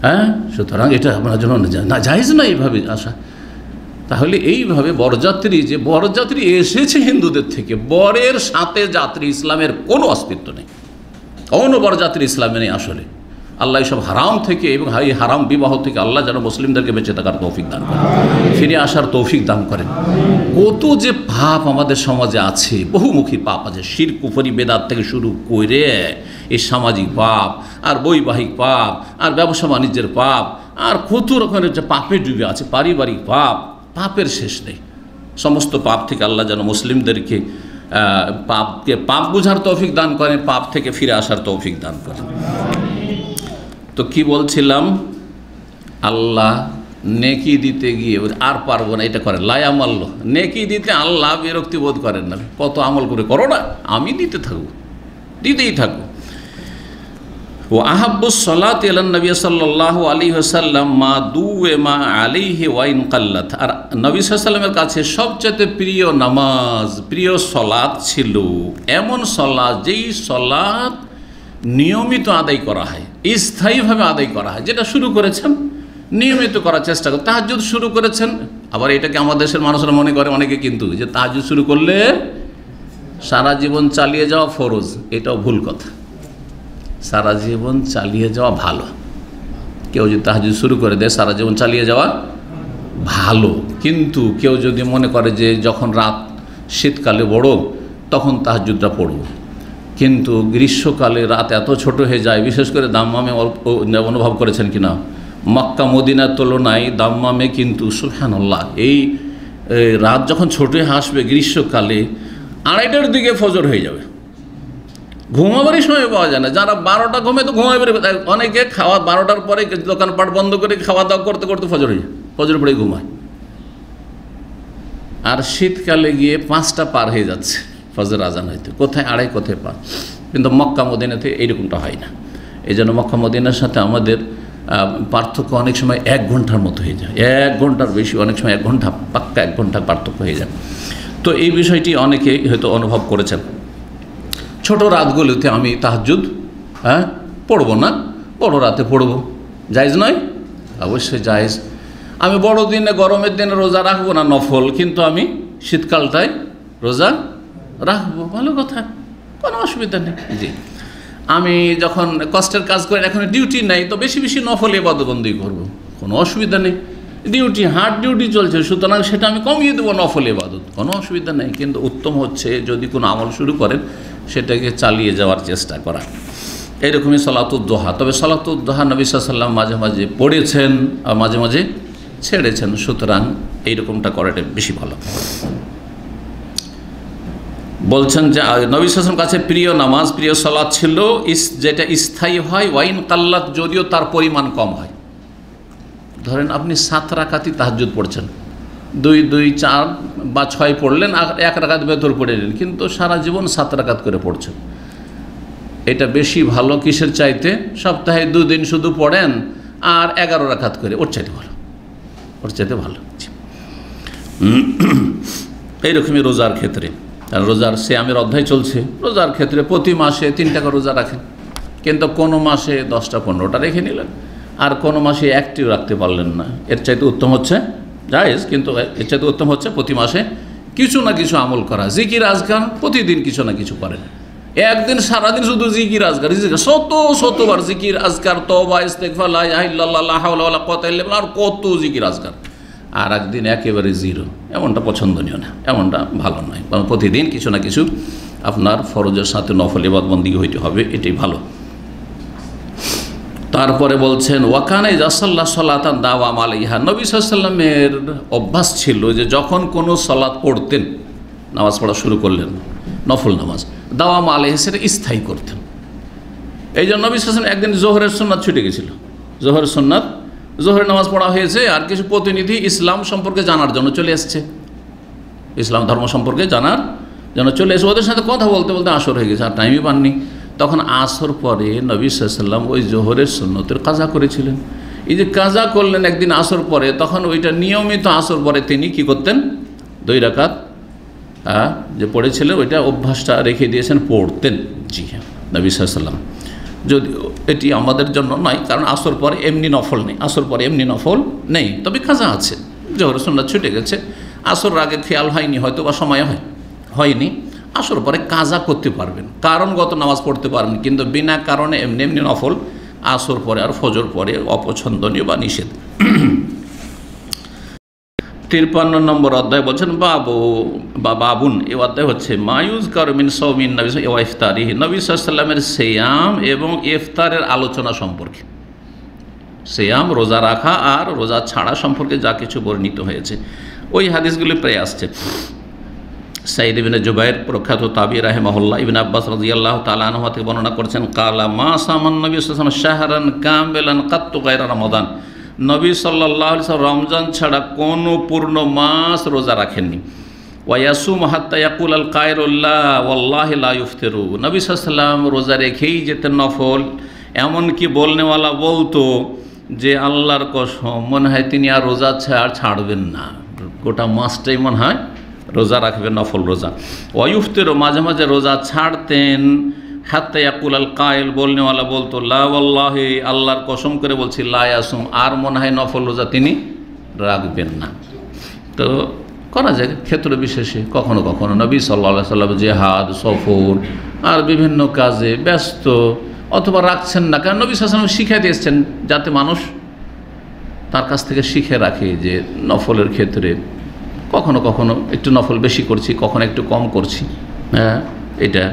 হ্যাঁ। সুতরাং এটা আপনার জন্য না, জায়েজ না এইভাবে আসা। তাহলে এইভাবে বরযাত্রী এসেছে হিন্দুদের থেকে, বরের সাথে যাত্রী ইসলামের কোনো অস্তিত্ব নেই, কোনো বরযাত্রী ইসলামে নেই আসলে। আল্লাহ সব হারাম থেকে এবং এই হারাম বিবাহ থেকে আল্লাহ যেন মুসলিমদেরকে বেঁচে থাকার তৌফিক দান করেন, ফিরে আসার তৌফিক দান করেন। কত যে পাপ আমাদের সমাজে আছে, বহুমুখী পাপ আছে, শিরক কুফরি বেদাত থেকে শুরু করে এই সামাজিক পাপ, আর বৈবাহিক পাপ, আর ব্যবসা বাণিজ্যের পাপ, আর কত রকমের যে পাপে ডুবে আছে, পারিবারিক পাপ, পাপের শেষ নেই। সমস্ত পাপ থেকে আল্লাহ যেন মুসলিমদেরকে পাপ বুঝার তৌফিক দান করেন, পাপ থেকে ফিরে আসার তৌফিক দান করেন। তো কি বলছিলাম, আল্লাহ নেকি দিতে গিয়ে আর পারবো না, এটা করেন লায়ামাল্ল, নেকি দিতে আল্লাহ বিরক্তি বোধ করেন না। কত আমল করে করো না, আমি দিতেই থাকবো। ও আহাব্বুস সালাত ইলান নবী সাল্লাল্লাহু আলাইহি ওয়াসাল্লাম মা দুওয়া আলাইহি ওয়া ইন কাল্লাত। আর নবী সাল্লাল্লাহু আলাইহি ওয়াসাল্লামের কাছে সবচেয়ে প্রিয় নামাজ, প্রিয় সালাত ছিল এমন সালাত, যেই সালাত নিয়মিত আদায় করা হয়, স্থায়ীভাবে আদায় করা হয়। যেটা শুরু করেছেন নিয়মিত করার চেষ্টা করেন। তাহাজ্জুদ শুরু করেছেন, আবার এটাকে আমাদের দেশের মানুষরা মনে করে অনেকে, কিন্তু যে তাহাজ্জুদ শুরু করলে সারা জীবন চালিয়ে যাওয়া ফরজ, এটাও ভুল কথা। সারা জীবন চালিয়ে যাওয়া ভালো। কেউ যদি তাহাজ্জুদ শুরু করে দেয় সারা জীবন চালিয়ে যাওয়া ভালো, কিন্তু কেউ যদি মনে করে যে যখন রাত শীতকালে বড় তখন তাহাজ্জুদটা পড়ব, কিন্তু গ্রীষ্মকালে রাত এত ছোট হয়ে যায়, বিশেষ করে দাম্মামে অনুভব করেছেন কিনা, মক্কা মদিনার তুলনায় দাম্মামে কিন্তু সুবহানাল্লাহ এই রাত যখন ছোট হয়ে আসবে গ্রীষ্মকালে 2:30টার দিকে ফজর হয়ে যাবে, ঘুমাবারই সময় পাওয়া যায় না। যারা 12টা ঘুমে তো ঘুমাবে, অনেকে খাওয়া 12টার পরে দোকানপাট বন্ধ করে খাওয়া দাওয়া করতে করতে ফজর হয়ে যায়, ফজর পরে ঘুমায়। আর শীতকালে গিয়ে 5টা পার হয়ে যাচ্ছে ফজর আজান হইতে, কোথায় 2:30 কোথায় 5। কিন্তু মক্কা মদিনাতে এইরকমটা হয় না। এই জন্য মক্কা মদিনার সাথে আমাদের পার্থক্য অনেক সময় 1 ঘন্টার মতো হয়ে যায়, 1 ঘন্টার বেশি, অনেক সময় 1 ঘন্টা, পাক্কা 1 ঘন্টা পার্থক্য হয়ে যায়। তো এই বিষয়টি অনেকেই হয়তো অনুভব করেছেন। ছোট রাতগুলোতে আমি তাহাজ্জুদ পড়ব না, বড় রাতে পড়ব, জায়েজ নয়? অবশ্যই জায়েজ। আমি বড় দিনে গরমের দিনে রোজা রাখবো না নফল, কিন্তু আমি শীতকালটায় রোজা রাখবো, ভালো কথা, কোনো অসুবিধা নেই। জি, আমি যখন কষ্টের কাজ করি, এখন ডিউটি নেই, তো বেশি বেশি নফল ইবাদতবন্দি করব, কোনো অসুবিধা নেই। ডিউটি হার্ড ডিউটি চলছে, সুতরাং সেটা আমি কমিয়ে দেবো নফল ইবাদত, কোনো অসুবিধা নেই। কিন্তু উত্তম হচ্ছে যদি কোনো আমল শুরু করেন সেটাকে চালিয়ে যাওয়ার চেষ্টা করা। এইরকমই সলাতুদ দোহা। তবে সলাতুদ দোহা নবী সাল্লাল্লাহু আলাইহি ওয়াসাল্লাম মাঝে মাঝে পড়েছেন আর মাঝে মাঝে ছেড়েছেন, সুতরাং এইরকমটা করাটা বেশি ভালো। বলছেন যে নবী সাল্লাল্লাহু আলাইহি ওয়াসাল্লাম কাছে প্রিয় নামাজ, প্রিয় সালাত ছিল যেটা স্থায়ী হয়, ওয়াইন কাল্লাত, যদিও তার পরিমাণ কম হয়। ধরেন আপনি 7 রাকাতই তাহাজ্জুদ পড়ছেন, 2, 2, 4 বা 6 পড়লেন, আর 1 রাকাত ভেতর পড়ে নিলেন, কিন্তু সারা জীবন 7 রাকাত করে পড়ছেন। এটা বেশি ভালো কিসের চাইতে? সপ্তাহে 2 দিন শুধু পড়েন আর 11 রাকাত করে, ওর চাইতে ভালো, ওর চাইতে ভালো। এইরকমই রোজার ক্ষেত্রে, রোজার সিয়ামের অধ্যায় চলছে, রোজার ক্ষেত্রে প্রতি মাসে 3টা করে রোজা রাখেন, কিন্তু কোনো মাসে 10টা 15টা রেখে নিলেন, আর কোনো মাসে 1টিও রাখতে পারলেন না। এর চাইতে উত্তম হচ্ছে জায়েজ, কিন্তু এর চাইতে উত্তম হচ্ছে প্রতি মাসে কিছু না কিছু আমল করা, জিকির আজকার প্রতিদিন কিছু না কিছু করেন। একদিন সারাদিন শুধু জিকির আজকার, শতবার জিকির আজকার, তওবা ইস্তেগফার, লা ইলাহা ইল্লাল্লাহ, লা হাওলা ওয়ালা কুওয়াতা ইল্লা বিল্লাহ, আর কত জিকির আজকার। আর একদিন একেবারে জিরো, এমনটা পছন্দনীয় না, এমনটা ভালো নয়। কারণ প্রতিদিন কিছু না কিছু আপনার ফরজের সাথে নফল ইবাদতবন্দি হইতে হবে, এটাই ভালো। তারপরে বলছেন ওয়াকানা ইযা সাল্লা সালাতান দাওয়াম আলাইহা, নবী সাল্লাল্লাহু আলাইহি ওয়াসাল্লামের অভ্যাস ছিল যে যখন কোনো সালাত পড়তেন, নামাজ পড়া শুরু করলেন নফল নামাজ, দাওয়াম আলাইহা, সেটা স্থায়ী করতেন। এই জন্য নবী সাল্লাল্লাহু আলাইহি ওয়াসাল্লাম একদিন জোহরের সুন্নাত ছুটে গেছিল, জোহরের সুন্নাত, জোহরের নামাজ পড়া হয়েছে, আর কিছু প্রতিনিধি ইসলাম সম্পর্কে জানার জন্য চলে এসছে, ইসলাম ধর্ম সম্পর্কে জানার জন্য চলে এসে ওদের সাথে কথা বলতে বলতে আসর হয়ে গেছে, আর টাইমই পাননি। তখন আসর পরে নবী সাল্লাল্লাহু আলাইহি ওয়াসাল্লাম ওই জোহরের সুন্নতের কাজা করেছিলেন। এই যে কাজা করলেন একদিন আসর পরে, তখন ওইটা নিয়মিত আসর পরে তিনি কি করতেন, 2 রাকাত যে পড়েছিলেন ওইটা অভ্যাসটা রেখে দিয়েছেন, পড়তেন। জি হ্যাঁ, নবী সাল্লাল্লাহু আলাইহি ওয়াসাল্লাম। যদিও এটি আমাদের জন্য নয়, কারণ আসর পরে এমনি নফল নেই, আসর পরে এমনি নফল নেই, তবে কাজা আছে। জোহরের সুন্নাত ছুটে গেছে, আসর আগে খেয়াল হয়নি, হয়তো বা সময় হয়নি, আসর পরে কাজা করতে পারবেন, কারণগত নামাজ পড়তে পারবেন, কিন্তু বিনা কারণে এমনি এমনি নফল আসর পরে আর ফজর পরে অপছন্দনীয় বা নিষেধ। 53 নম্বর অধ্যায় বলছেন বাবুন, এই অধ্যায় হচ্ছে মায়ুজ কারমিন সৌমিন নবী ওয়া ইফতারিহি, নবী সাল্লাল্লাহু আলাইহি ওয়াসাল্লামের সিয়াম এবং ইফতারের আলোচনা সম্পর্কে। সিয়াম রোজা রাখা আর রোজা ছাড়া সম্পর্কে যা কিছু বর্ণিত হয়েছে ওই হাদিসগুলি প্রায় আসছে। সাইদ ইবনে জুবাইর প্রখ্যাত তাবি রাহিমাহুল্লাহ, ইবনে আব্বাস রাদিয়াল্লাহু তাআলা আনহু থেকে বর্ণনা করেছেন, কালা মা সামান নবী সাল্লাল্লাহু আলাইহি ওয়াসাল্লাম শাহরান কামিলান কাত্তু গায়রা রমাদান, নবী সাল্লাল্লাহু আলাইহি ওয়াসাল্লাম রমজান ছাড়া কোনো পূর্ণ মাস রোজা রাখেননি। ওয়ায়াসুম হাত্তা ইয়াকুল আল কায়রুল্লাহ ওয়াল্লাহি লা ইফতিরু, নবী সাল্লাল্লাহু আলাইহি ওয়াসাল্লাম রোজা রেখেই যেতেন নফল, এমনকি বলনেওয়ালা বলতো যে আল্লাহর কসম মনে হয় তিনি আর রোজা ছাড়বেন না, গোটা মাসটাই মনে হয় রোজা রাখবেন, নফল রোজা। ওয়াইফতিরু, মাঝে মাঝে রোজা ছাড়তেন। হাত্তা ইয়াকুল আল কায়েল, বলনেওয়ালা বলতো লা ওয়াল্লাহি, আল্লাহর কসম করে বলছি, লা ইয়াসুম, আর মনে হয় নফল রোজা তিনি রাখবেন না। তো করা যায় ক্ষেত্র বিশেষে, কখনো কখনো নবী সাল্লাল্লাহু আলাইহি ওয়াসাল্লাম জেহাদ, সফর আর বিভিন্ন কাজে ব্যস্ত, অথবা রাখছেন না, কারণ নবী সাল্লাল্লাহু আলাইহি ওয়াসাল্লাম শিখাই দিয়েছেন যাতে মানুষ তার কাছ থেকে শিখে রাখে যে নফলের ক্ষেত্রে কখনো কখনো একটু নফল বেশি করছি, কখনো একটু কম করছি। হ্যাঁ, এটা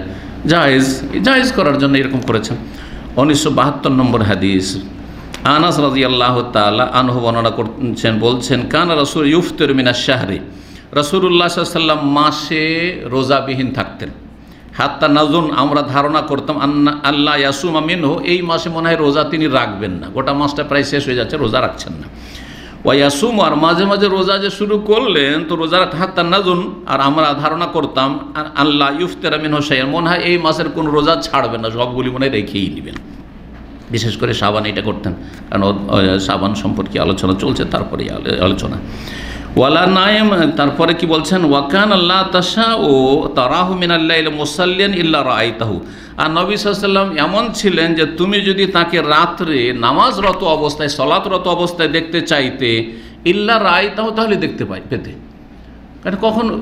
জায়েজ করার জন্য এরকম করেছেন। 1972 নম্বর হাদিস, আনাস রাদিয়াল্লাহু তাআলা আনহু বর্ণনা করছেন, বলছেন কানা রাসূল ইফতির মিনাশ শাহরি, রাসূলুল্লাহ সাল্লাল্লাহু আলাইহি ওয়াসাল্লাম মাসে রোজাবিহীন থাকতেন। হাত্তা নাজুন, আমরা ধারণা করতাম আল্লাহ ইয়াসুমা মিনহু, এই মাসে মনে হয় রোজা তিনি রাখবেন না, গোটা মাসটা প্রায় শেষ হয়ে যাচ্ছে, রোজা রাখছেন না। ওয়া ইয়াসুম, আর মাঝে মাঝে রোজা যে শুরু করলেন তো রোজা হাত্তা নাজুন, আর আমরা ধারণা করতাম আল্লাহ ইফতিরা মিনহু শাইআন, মনে হয় এই মাসের কোন রোজা ছাড়বেন না, সবগুলি মনে হয় রেখেই নেবেন। বিশেষ করে শাবান এটা করতেন, কারণ শাবান সম্পর্কে আলোচনা চলছে, তারপরে আলোচনা। ওয়ালা নাইম, তারপরে কি বলছেন, ওয়াকান আল্লাহ তাশা ও তারাহু মিনাল্লাইল মুসাল্লিয়ান ইল্লা রাআইতাহু, আর নবী সাল্লাল্লাহু আলাইহি ওয়াসাল্লাম এমন ছিলেন যে তুমি যদি তাকে রাত্রে নামাজরত অবস্থায়, সলাতরত অবস্থায় দেখতে চাইতে, ইল্লা রাআইতাহু, তাহলে দেখতে পেতে। কারণ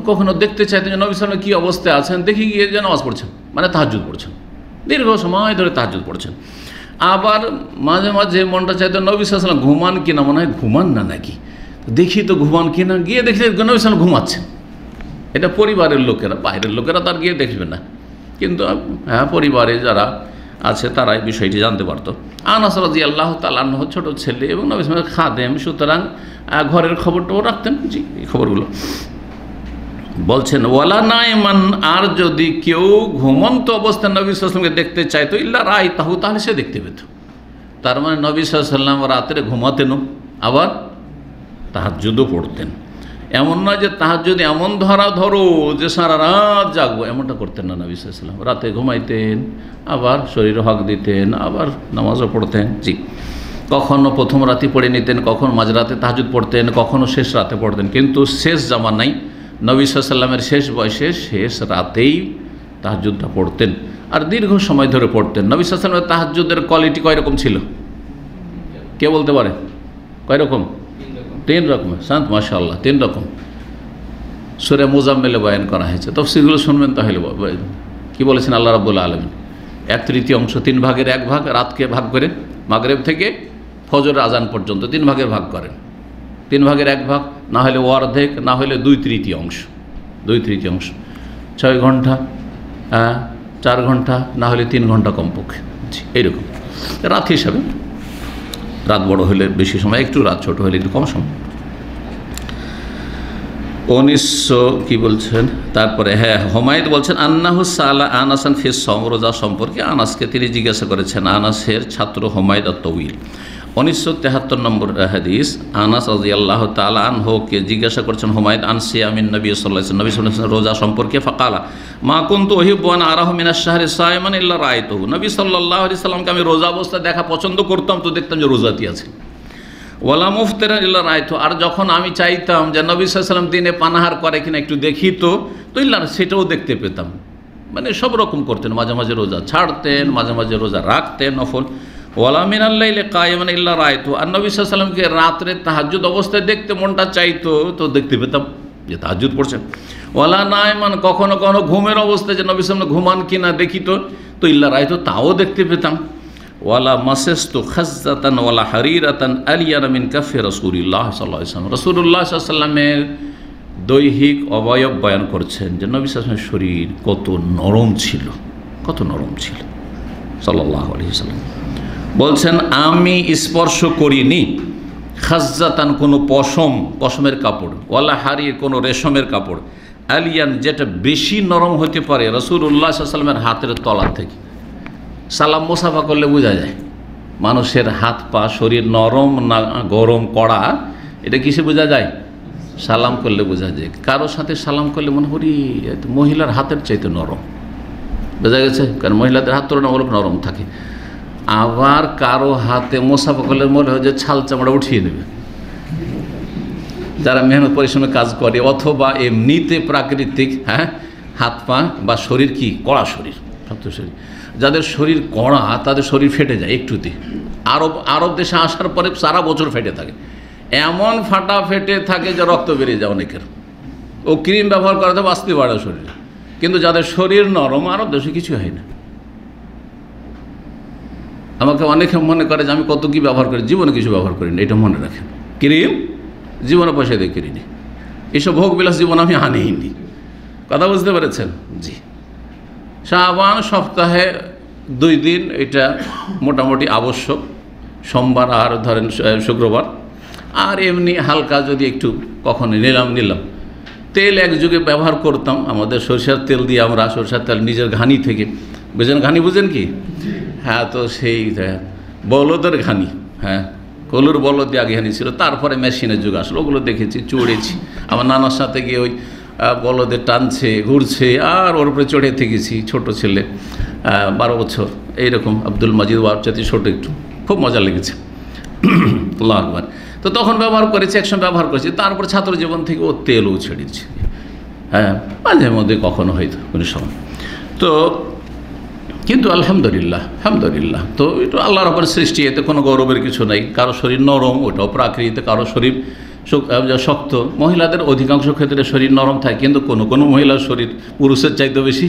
কখনো দেখতে চাইতেন যে নবী সাল্লাল্লাহু আলাইহি ওয়াসাল্লাম কী অবস্থায় আছেন, দেখি গিয়ে যে নামাজ পড়ছেন, মানে তাহাজ্জুদ পড়ছেন, দীর্ঘ সময় ধরে তাহাজ্জুদ পড়ছেন। আবার মাঝে মাঝে মনটা চাইতো নবী সাল্লাল্লাহু আলাইহি ওয়াসাল্লাম ঘুমান কিনা, মনে হয় ঘুমান না নাকি, দেখি তো ঘুমান কিনা, গিয়ে দেখি নবী সাল্লাল্লাহু আলাইহি ওয়াসাল্লাম ঘুমাচ্ছেন। এটা পরিবারের লোকেরা, বাইরের লোকেরা তার গিয়ে দেখবে না, কিন্তু হ্যাঁ পরিবারে যারা আছে তারা এই বিষয়টি জানতে পারতো। আনাস রাদিয়াল্লাহু তাআলা আনহু ছোট ছেলে এবং নবী সাল্লাল্লাহু আলাইহি ওয়াসাল্লামের খাদেম, সুতরাং ঘরের খবরটাও রাখতেন। জি, এই খবরগুলো বলছেন। ওয়ালা নাইমান, আর যদি কেউ ঘুমন্ত অবস্থায় নবী সাল্লাল্লাহু আলাইহি ওয়াসাল্লামকে দেখতে চাইতো, ইল্লা রাআইতাহু, তাহলে সে দেখতে পেত। তার মানে নবী সাল্লাল্লাহু আলাইহি ওয়াসাল্লাম রাত্রে ঘুমাতেনও, আবার তাহাজ্জুদও পড়তেন। এমন নয় যে তাহাজ্জুদ এমন ধরো যে সারা রাত জাগবো, এমনটা করতেন না নবী সাল্লাল্লাহু আলাইহি ওয়াসাল্লাম। রাতে ঘুমাইতেন, আবার শরীরে হক দিতেন, আবার নামাজও পড়তেন। জি, কখনও প্রথম রাতে পড়ে নিতেন, কখনো মাঝরাতে তাহাজ্জুদ পড়তেন, কখনও শেষ রাতে পড়তেন, কিন্তু শেষ জামানায় নবী সাল্লাল্লাহু আলাইহি ওয়াসাল্লামের শেষ বয়সে শেষ রাতেই তাহাজ্জুদটা পড়তেন, আর দীর্ঘ সময় ধরে পড়তেন। নবী সাল্লাল্লাহু আলাইহি ওয়াসাল্লামের তাহাজ্জুদের কোয়ালিটি কয় রকম ছিল, কে বলতে পারে? কয় রকম? 3 রকম। শান্ত, মাশাআল্লাহ, 3 রকম। সূরা মুজাম্মিলে বয়ান করা হয়েছে, তাফসীরগুলো শুনবেন তাহলে। কি বলেছেন আল্লাহ রাব্বুল আলামিন? 1/3 3 ভাগের 1 ভাগ রাতকে ভাগ করে, মাগরিব থেকে ফজরের আজান পর্যন্ত 3 ভাগের ভাগ করেন। 3 ভাগের 1 ভাগ, না হলে অর্ধেক, না হলে 2/3 2/3, 6 ঘন্টা, 4 ঘন্টা, না হলে 3 ঘন্টা কমপক্ষে। এইরকম রাত হিসাবে, রাত বড় হলে বেশি সময়, একটু রাত ছোট হলে একটু কম সময়। 1900 কি বলছেন তারপরে? হ্যাঁ, হুমায়দ বলছেন আন্নাহু সালা আনাসান ফিস সাওম, রোজা সম্পর্কে আনাসকে তিনি জিজ্ঞাসা করেছেন। আনাসের ছাত্র হুমায়দ আত-তাওয়িল। 1973 নম্বর হাদিস, আনাস রাদিয়াল্লাহু তাআলা আনহুকে জিজ্ঞাসা করছেন হুমায়দ আন সিয়ামিন নবী সাল্লাল্লাহু আলাইহি ওয়াসাল্লাম, নবী সাল্লাল্লাহু আলাইহি ওয়াসাল্লাম রোজা সম্পর্কে। ফাকালা মা কুনতু উহিব্বু আন আরাহু মিনাশ শাহরি সায়মান ইল্লা রাআইতুহু, নবী সাল্লাল্লাহু আলাইহি ওয়াসাল্লামকে আমি রোজা অবস্থায় দেখা পছন্দ করতাম, তো দেখতাম যে রোজাতি আছে। ওয়ালা মুফতিরান ইল্লা রাআইতু, আর যখন আমি চাইতাম যে নবী সাল্লাল্লাহু আলাইহি ওয়াসাল্লাম দিনে পানাহার করে কিনা একটু দেখি তো ইল্লা, সেটাও দেখতে পেতাম। মানে সব রকম করতেন, মাঝে মাঝে রোজা ছাড়তেন, মাঝে মাঝে রোজা রাখতেন নফল। ওয়ালা মিনাল লাইলি কায়িমান ইল্লা রাআইতু, আর নবী সাল্লাল্লাহু আলাইহি ওয়াসাল্লামকে রাত্রে তাহাজ্জুদ অবস্থায় দেখতে মনটা চাইতো, তো দেখতে পেতাম যে তাহাজ্জুদ পড়ছেন। ওয়ালা নাইমান, কখনো কখনো ঘুমের অবস্থায় যে নবী সাল্লাল্লাহু আলাইহি ওয়াসাল্লাম ঘুমান কিনা দেখি তো ইল্লা রাআইতু, তাও দেখতে পেতাম। ওয়ালা মাসাস্তু খাজ্জাতান ওয়ালা হারিরাতান আলিয়ানা মিন কাফি রাসূলিল্লাহ সাল্লাল্লাহু আলাইহি ওয়াসাল্লাম, রাসূলুল্লাহ সাল্লাল্লাহু আলাইহি ওয়াসাল্লামের দৈহিক অবয়ব বয়ান করছেন যে নবী সাল্লাল্লাহু আলাইহি ওয়াসাল্লামের শরীর কত নরম ছিল, কত নরম ছিল সাল্লাল্লাহু আলাইহি ওয়াসাল্লাম। বলছেন আমি স্পর্শ করিনি খাজ্জাতান, কোনো পশমের কাপড়, ওয়ালা হারির, কোনো রেশমের কাপড়, আলিয়ান, যেটা বেশি নরম হতে পারে রাসূলুল্লাহ সাল্লাল্লাহু আলাইহি ওয়াসাল্লামের হাতের তলা থেকে। সালাম মুসাফা করলে বোঝা যায় মানুষের হাত পা শরীর নরম না গরম কড়া, এটা কিসে বোঝা যায়? সালাম করলে বোঝা যায়। কারো সাথে সালাম করলে মনে করি মহিলার হাতের চাইতে নরম, বোঝা গেছে, কারণ মহিলাদের হাত তুলনামূলক নরম থাকে। আবার কারো হাতে মুসাফা করলে মনে হয় যে ছাল চামড়া উঠিয়ে দেবে। যারা মেহনত পরিশ্রমে কাজ করে অথবা এমনিতে প্রাকৃতিক হাত পা বা শরীর কি কড়া শরীর, শক্ত শরীর, যাদের শরীর কড়া তাদের শরীর ফেটে যায় একটুতে। আরব দেশে আসার পরে সারা বছর ফেটে থাকে, এমন ফাটা ফেটে থাকে যে রক্ত বেরিয়ে যায় অনেকের। ও ক্রিম ব্যবহার করাতে বাঁচতে পারে শরীরে, কিন্তু যাদের শরীর নরম আরব দেশে কিছু হয় না। আমাকে অনেকে মনে করে যে আমি কত কী ব্যবহার করি, জীবনে কিছু ব্যবহার করিনি, এটা মনে রাখেন। ক্রিম জীবনে পয়সা দিয়ে কিনিনি, এইসব ভোগবিলাস জীবন আমি আনিনি। কথা বুঝতে পেরেছেন? জি। শাবান সপ্তাহে 2 দিন এটা মোটামুটি আবশ্যক, সোমবার আর ধরেন শুক্রবার। আর এমনি হালকা যদি একটু কখনো নিলাম। তেল এক যুগে ব্যবহার করতাম, আমাদের সরষের তেল দিয়ে আমরা, সরষের তেল নিজের ঘানি থেকে, বুঝেন ঘানি, বুঝেন কি? হ্যাঁ, তো সেই বলদের ঘানি, হ্যাঁ কলুর বলদ দিয়ে আগে ঘানি ছিল, তারপরে মেশিনের যুগ আসলো, ওগুলো দেখেছি, চড়েছি। আমার নানার সাথে গিয়ে ওই বলদে টানছে, ঘুরছে, আর ওর উপরে চড়ে থেকেছি, ছোট ছেলে 12 বছর এইরকম, আব্দুল মাজিদ ওয়ারচাতি ছোট, একটু খুব মজা লেগেছে। আল্লাহু আকবার। তো তখন ব্যবহার করেছি, একসময় ব্যবহার করেছি, তারপর ছাত্র জীবন থেকে ও তেলও ছেড়েছি, হ্যাঁ মাঝে মধ্যে কখনো হয়তো কোনো সময়। তো কিন্তু আলহামদুলিল্লাহ তো এটা আল্লাহর উপর সৃষ্টি, এতে কোনো গৌরবের কিছু নাই। কারো শরীর নরম, ওটাও প্রাকৃতিক, কারো শরীর শক্ত। মহিলাদের অধিকাংশ ক্ষেত্রে শরীর নরম থাকে, কিন্তু কোনো মহিলার শরীর পুরুষের চাইতে বেশি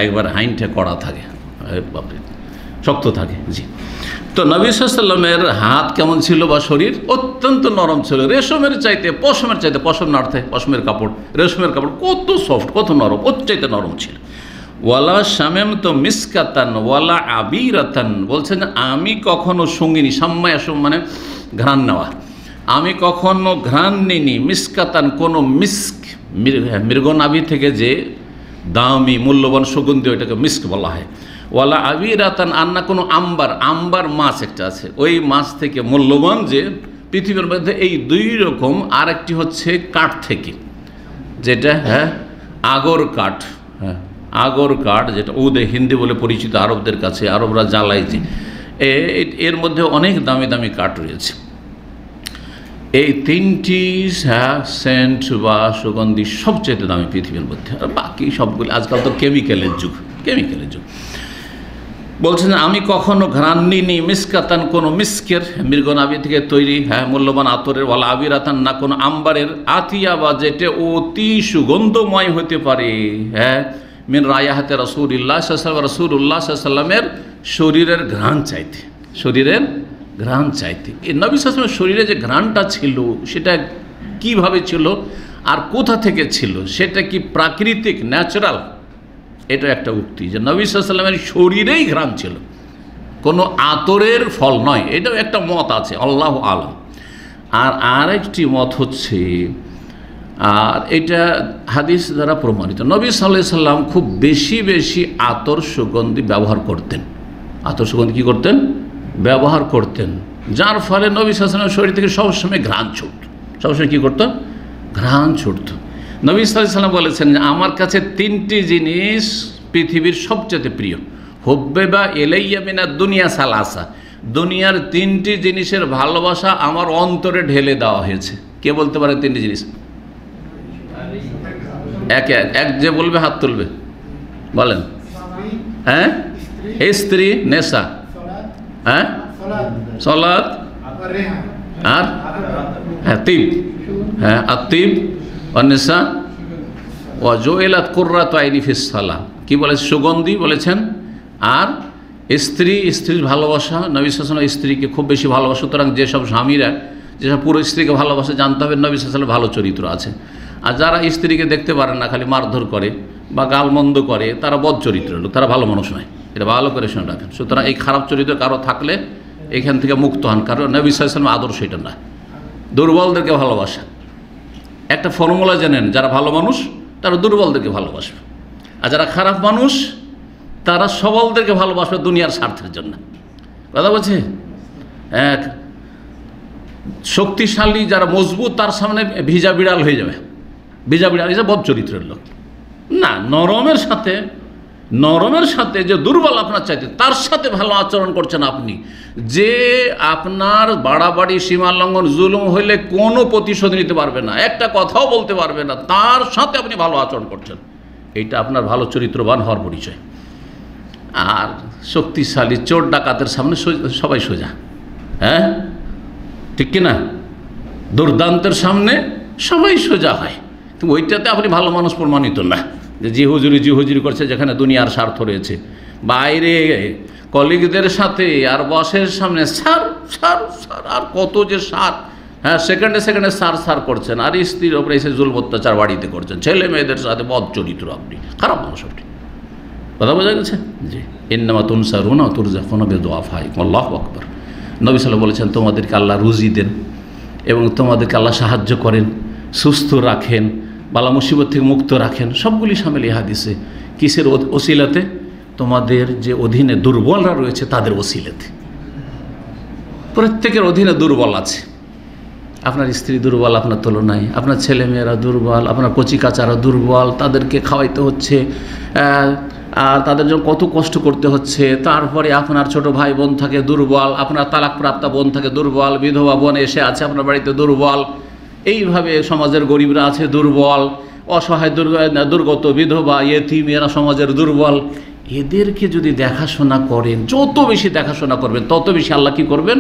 একবার হাইনটা কড়া থাকে, বাপরে শক্ত থাকে। জি। তো নবী সাল্লাল্লাহু আলাইহি ওয়াসাল্লামের হাত কেমন ছিল বা শরীর? অত্যন্ত নরম ছিল, রেশমের চাইতে, পশমের চাইতে, পশম না অর্থে পশমের কাপড়, রেশমের কাপড় কত সফট, কত নরম, ওর চাইতে নরম ছিল। ওয়ালা শামেম তো মিসকাতান ওয়ালা আবিরাতান, বলছেন আমি কখনো সঙ্গিনী, সাম্মায়াসম মানে ঘ্রাণ নেওয়া, আমি কখনো ঘ্রাণ নিইনি, মিসকাতান কোনো মিস্ক, মৃগনাভি থেকে যে দামি মূল্যবান সুগন্ধি, ওইটাকে মিস্ক বলা হয়। ওয়ালা আবিরাতান, আর না কোনো আম্বার মাছ একটা আছে, ওই মাছ থেকে মূল্যবান যে পৃথিবীর মধ্যে এই 2 রকম। আর একটি হচ্ছে কাঠ থেকে, যেটা আগর কাঠ, আগর কাঠ, যেটা উদে হিন্দি বলে পরিচিত আরবদের কাছে, আরবরা জ্বালায় যে, এর মধ্যে অনেক দামি দামি কাঠ রয়েছে। এই 3টি সেন্ট বা সুগন্ধি সবচেয়ে দামি পৃথিবীর মধ্যে, আর বাকি সবগুলি আজকাল তো কেমিক্যালের যুগ। বলছেন আমি কখনো ঘ্রাণ নিইনি, মিসকাতান কোনো মিস্কের, মৃগনাভি থেকে তৈরি মূল্যবান আতরের, ওয়ালা আবিরাতান না কোনো আম্বারের, আতিয়া বা যেটা অতি সুগন্ধময় হতে পারে, মিন রায়াহাতে রাসূলুল্লাহ সাল্লাল্লাহু রাসূলুল্লাহের শরীরের ঘ্রাণ চাইতে, এই নবী সাল্লাল্লাহু আলাইহি ওয়াসাল্লামের শরীরে যে ঘ্রাণটা ছিল সেটা কিভাবে ছিল আর কোথা থেকে ছিল, সেটা কি প্রাকৃতিক, ন্যাচারাল? এটা একটা উক্তি যে নবী সাল্লাল্লাহু আলাইহি ওয়াসাল্লামের শরীরেই ঘ্রাণ ছিল, কোনো আতরের ফল নয়। এটাও একটা মত আছে, আল্লাহু আলাম। আর আরেকটি মত হচ্ছে, আর এটা হাদিস দ্বারা প্রমাণিত, নবী সাল্লাল্লাহু আলাইহি ওয়াসাল্লাম খুব বেশি আতর সুগন্ধি ব্যবহার করতেন। আতর সুগন্ধি কী করতেন? ব্যবহার করতেন, যার ফলে নবী সাল্লাল্লাহু আলাইহি ওয়াসাল্লামের শরীর থেকে সবসময় ঘ্রাণ ছুটত, সবসময় কী করত? ঘ্রাণ ছুটত। নবী সাল্লাল্লাহু আলাইহি ওয়াসাল্লাম বলেছেন যে আমার কাছে 3টি জিনিস পৃথিবীর সবচেয়ে প্রিয়, হুব্বিবা ইলাইয়া মিনাদ দুনিয়া সালাসা, দুনিয়ার 3টি জিনিসের ভালোবাসা আমার অন্তরে ঢেলে দেওয়া হয়েছে। কে বলতে পারে 3টি জিনিস? এক যে বলবে হাত তুলবে, বলেন। স্ত্রী, নেশা, সালাত, আর তিব, আতিব অন্নেসা ও জুইলাত কুররাতু আইনি ফিস সালাহ, কি বলে? সুগন্ধি বলেছেন। আর স্ত্রীর ভালোবাসা, নবী সাল্লাল্লাহু আলাইহি ওয়াসাল্লাম স্ত্রীকে খুব বেশি ভালোবাসা, সুতরাং যেসব স্বামীরা, যেসব পুরো স্ত্রীকে ভালোবাসে, জানতে হবে নবী সাল্লাল্লাহু আলাইহি ওয়াসাল্লাম ভালো চরিত্র আছে। আর যারা স্ত্রীকে দেখতে পারে না, খালি মারধর করে বা গালমন্দ করে, তারা বদ চরিত্রের লোক, তারা ভালো মানুষ নয়, এটা ভালো করে শুনে রাখেন। সুতরাং এই খারাপ চরিত্র কারো থাকলে এখান থেকে মুক্ত হন, কারণ নবী সাল্লাল্লাহু আলাইহি ওয়াসাল্লাম আদর্শ এটা না। দুর্বলদেরকে ভালোবাসা, একটা ফর্মুলা জানেন, যারা ভালো মানুষ তারা দুর্বলদেরকে ভালোবাসবে, আর যারা খারাপ মানুষ তারা সবলদেরকে ভালোবাসবে দুনিয়ার স্বার্থের জন্য। কথা বলছে? শক্তিশালী যারা মজবুত, তার সামনে ভিজা বিড়াল হয়ে যাবে, ভিজা বিড়াল হিসেবে বদ চরিত্রের লোক না। নরমের সাথে যে দুর্বল আপনার চাইতে, তার সাথে ভালো আচরণ করছেন আপনি, যে আপনার বাড়াবাড়ি, সীমা লঙ্ঘন, জুলুম হইলে কোনো প্রতিশোধ নিতে পারবে না, একটা কথাও বলতে পারবে না, তার সাথে আপনি ভালো আচরণ করছেন, এইটা আপনার ভালো চরিত্রবান হওয়ার পরিচয়। আর শক্তিশালী চোর ডাকাতের সামনে সবাই সোজা, ঠিক কিনা? দুর্দান্তের সামনে সবাই সোজা হয়, কিন্তু ওইটাতে আপনি ভালো মানুষ প্রমাণিত না। যে জি হুজুরি করছে, যেখানে দুনিয়ার স্বার্থ রয়েছে, বাইরে কলিগদের সাথে আর বসের সামনে সার সার সার আর কত যে সার, হ্যাঁ সেকেন্ডে সেকেন্ডে সার সার করছেন, আর স্ত্রীর ওপরে এসে জুলম অত্যাচার বাড়িতে করছেন, ছেলে মেয়েদের সাথে বদ চরিত্র, আপনি খারাপ মানুষ আপনি। কথা বোঝা গেছে? জি। ইন্নামা তুনসারুনা তুরজাকুনা বিদুআফাইকুম, আল্লাহু আকবার। নবী সাল্লাল্লাহু বলেছেন তোমাদেরকে আল্লাহ রুজি দেন এবং তোমাদেরকে আল্লাহ সাহায্য করেন, সুস্থ রাখেন, বালা মুসিবত থেকে মুক্ত রাখেন, সবগুলি শামিল এই হাদিসে। কিসের ওসিলাতে? তোমাদের যে অধীনে দুর্বলরা রয়েছে তাদের ওসিলাতে। প্রত্যেকের অধীনে দুর্বল আছে। আপনার স্ত্রী দুর্বল আপনার তুলনায়, আপনার ছেলেমেয়েরা দুর্বল, আপনার কচিকাচারা দুর্বল, তাদেরকে খাওয়াইতে হচ্ছে আর তাদের জন্য কত কষ্ট করতে হচ্ছে। তারপরে আপনার ছোট ভাই বোন থাকে দুর্বল, আপনার তালাকপ্রাপ্ত বোন থাকে দুর্বল, বিধবা বোন এসে আছে আপনার বাড়িতে দুর্বল, এইভাবে সমাজের গরিবরা আছে দুর্বল, অসহায় দুর্গত বিধবা ইয়েতিম এরা সমাজের দুর্বল। এদেরকে যদি দেখাশোনা করেন, যত বেশি দেখাশোনা করবেন তত বেশি আল্লাহ কী করবেন?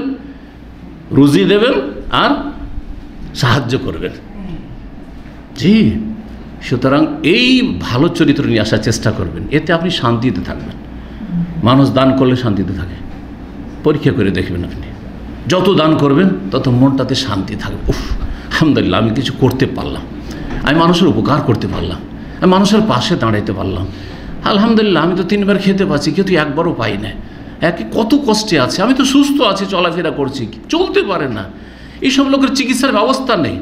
রুজি দেবেন আর সাহায্য করবেন। জি, সুতরাং এই ভালো চরিত্র নিয়ে আসার চেষ্টা করবেন, এতে আপনি শান্তিতে থাকবেন। মানুষ দান করলে শান্তিতে থাকে, পরীক্ষা করে দেখবেন। আপনি যত দান করবেন তত মনটাতে শান্তি থাকবে। উফ, আলহামদুলিল্লাহ আমি কিছু করতে পারলাম, আমি মানুষের উপকার করতে পারলাম, আমি মানুষের পাশে দাঁড়াইতে পারলাম, আলহামদুলিল্লাহ আমি তো 3 বার খেতে পাচ্ছি, কিন্তু একবারও পাই না, একে কত কষ্টে আছে, আমি তো সুস্থ আছি, চলাফেরা করছি, চলতে পারে না। এইসব লোকের চিকিৎসার ব্যবস্থা নেই।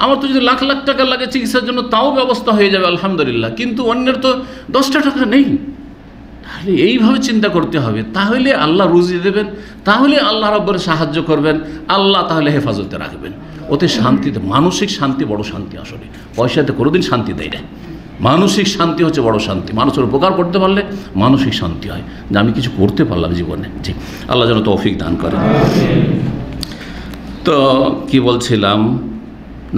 আমার তো যদি লাখ লাখ টাকা লাগে চিকিৎসার জন্য তাও ব্যবস্থা হয়ে যাবে আলহামদুলিল্লাহ, কিন্তু অন্যের তো 10টা টাকা নেই। তাহলে এইভাবে চিন্তা করতে হবে, তাহলে আল্লাহ রুজি দেবেন, তাহলে আল্লাহ রাব্বুর সাহায্য করবেন, আল্লাহ তাহলে হেফাজতে রাখবেন। ওতে শান্তিতে, মানসিক শান্তি বড় শান্তি। আসলে পয়সাতে কোনোদিন শান্তি দেয় না, মানসিক শান্তি হচ্ছে বড় শান্তি। মানুষের উপকার করতে পারলে মানসিক শান্তি হয়, যে আমি কিছু করতে পারলাম জীবনে। জি, আল্লাহ যেন তৌফিক দান করেন। তো কি বলছিলাম,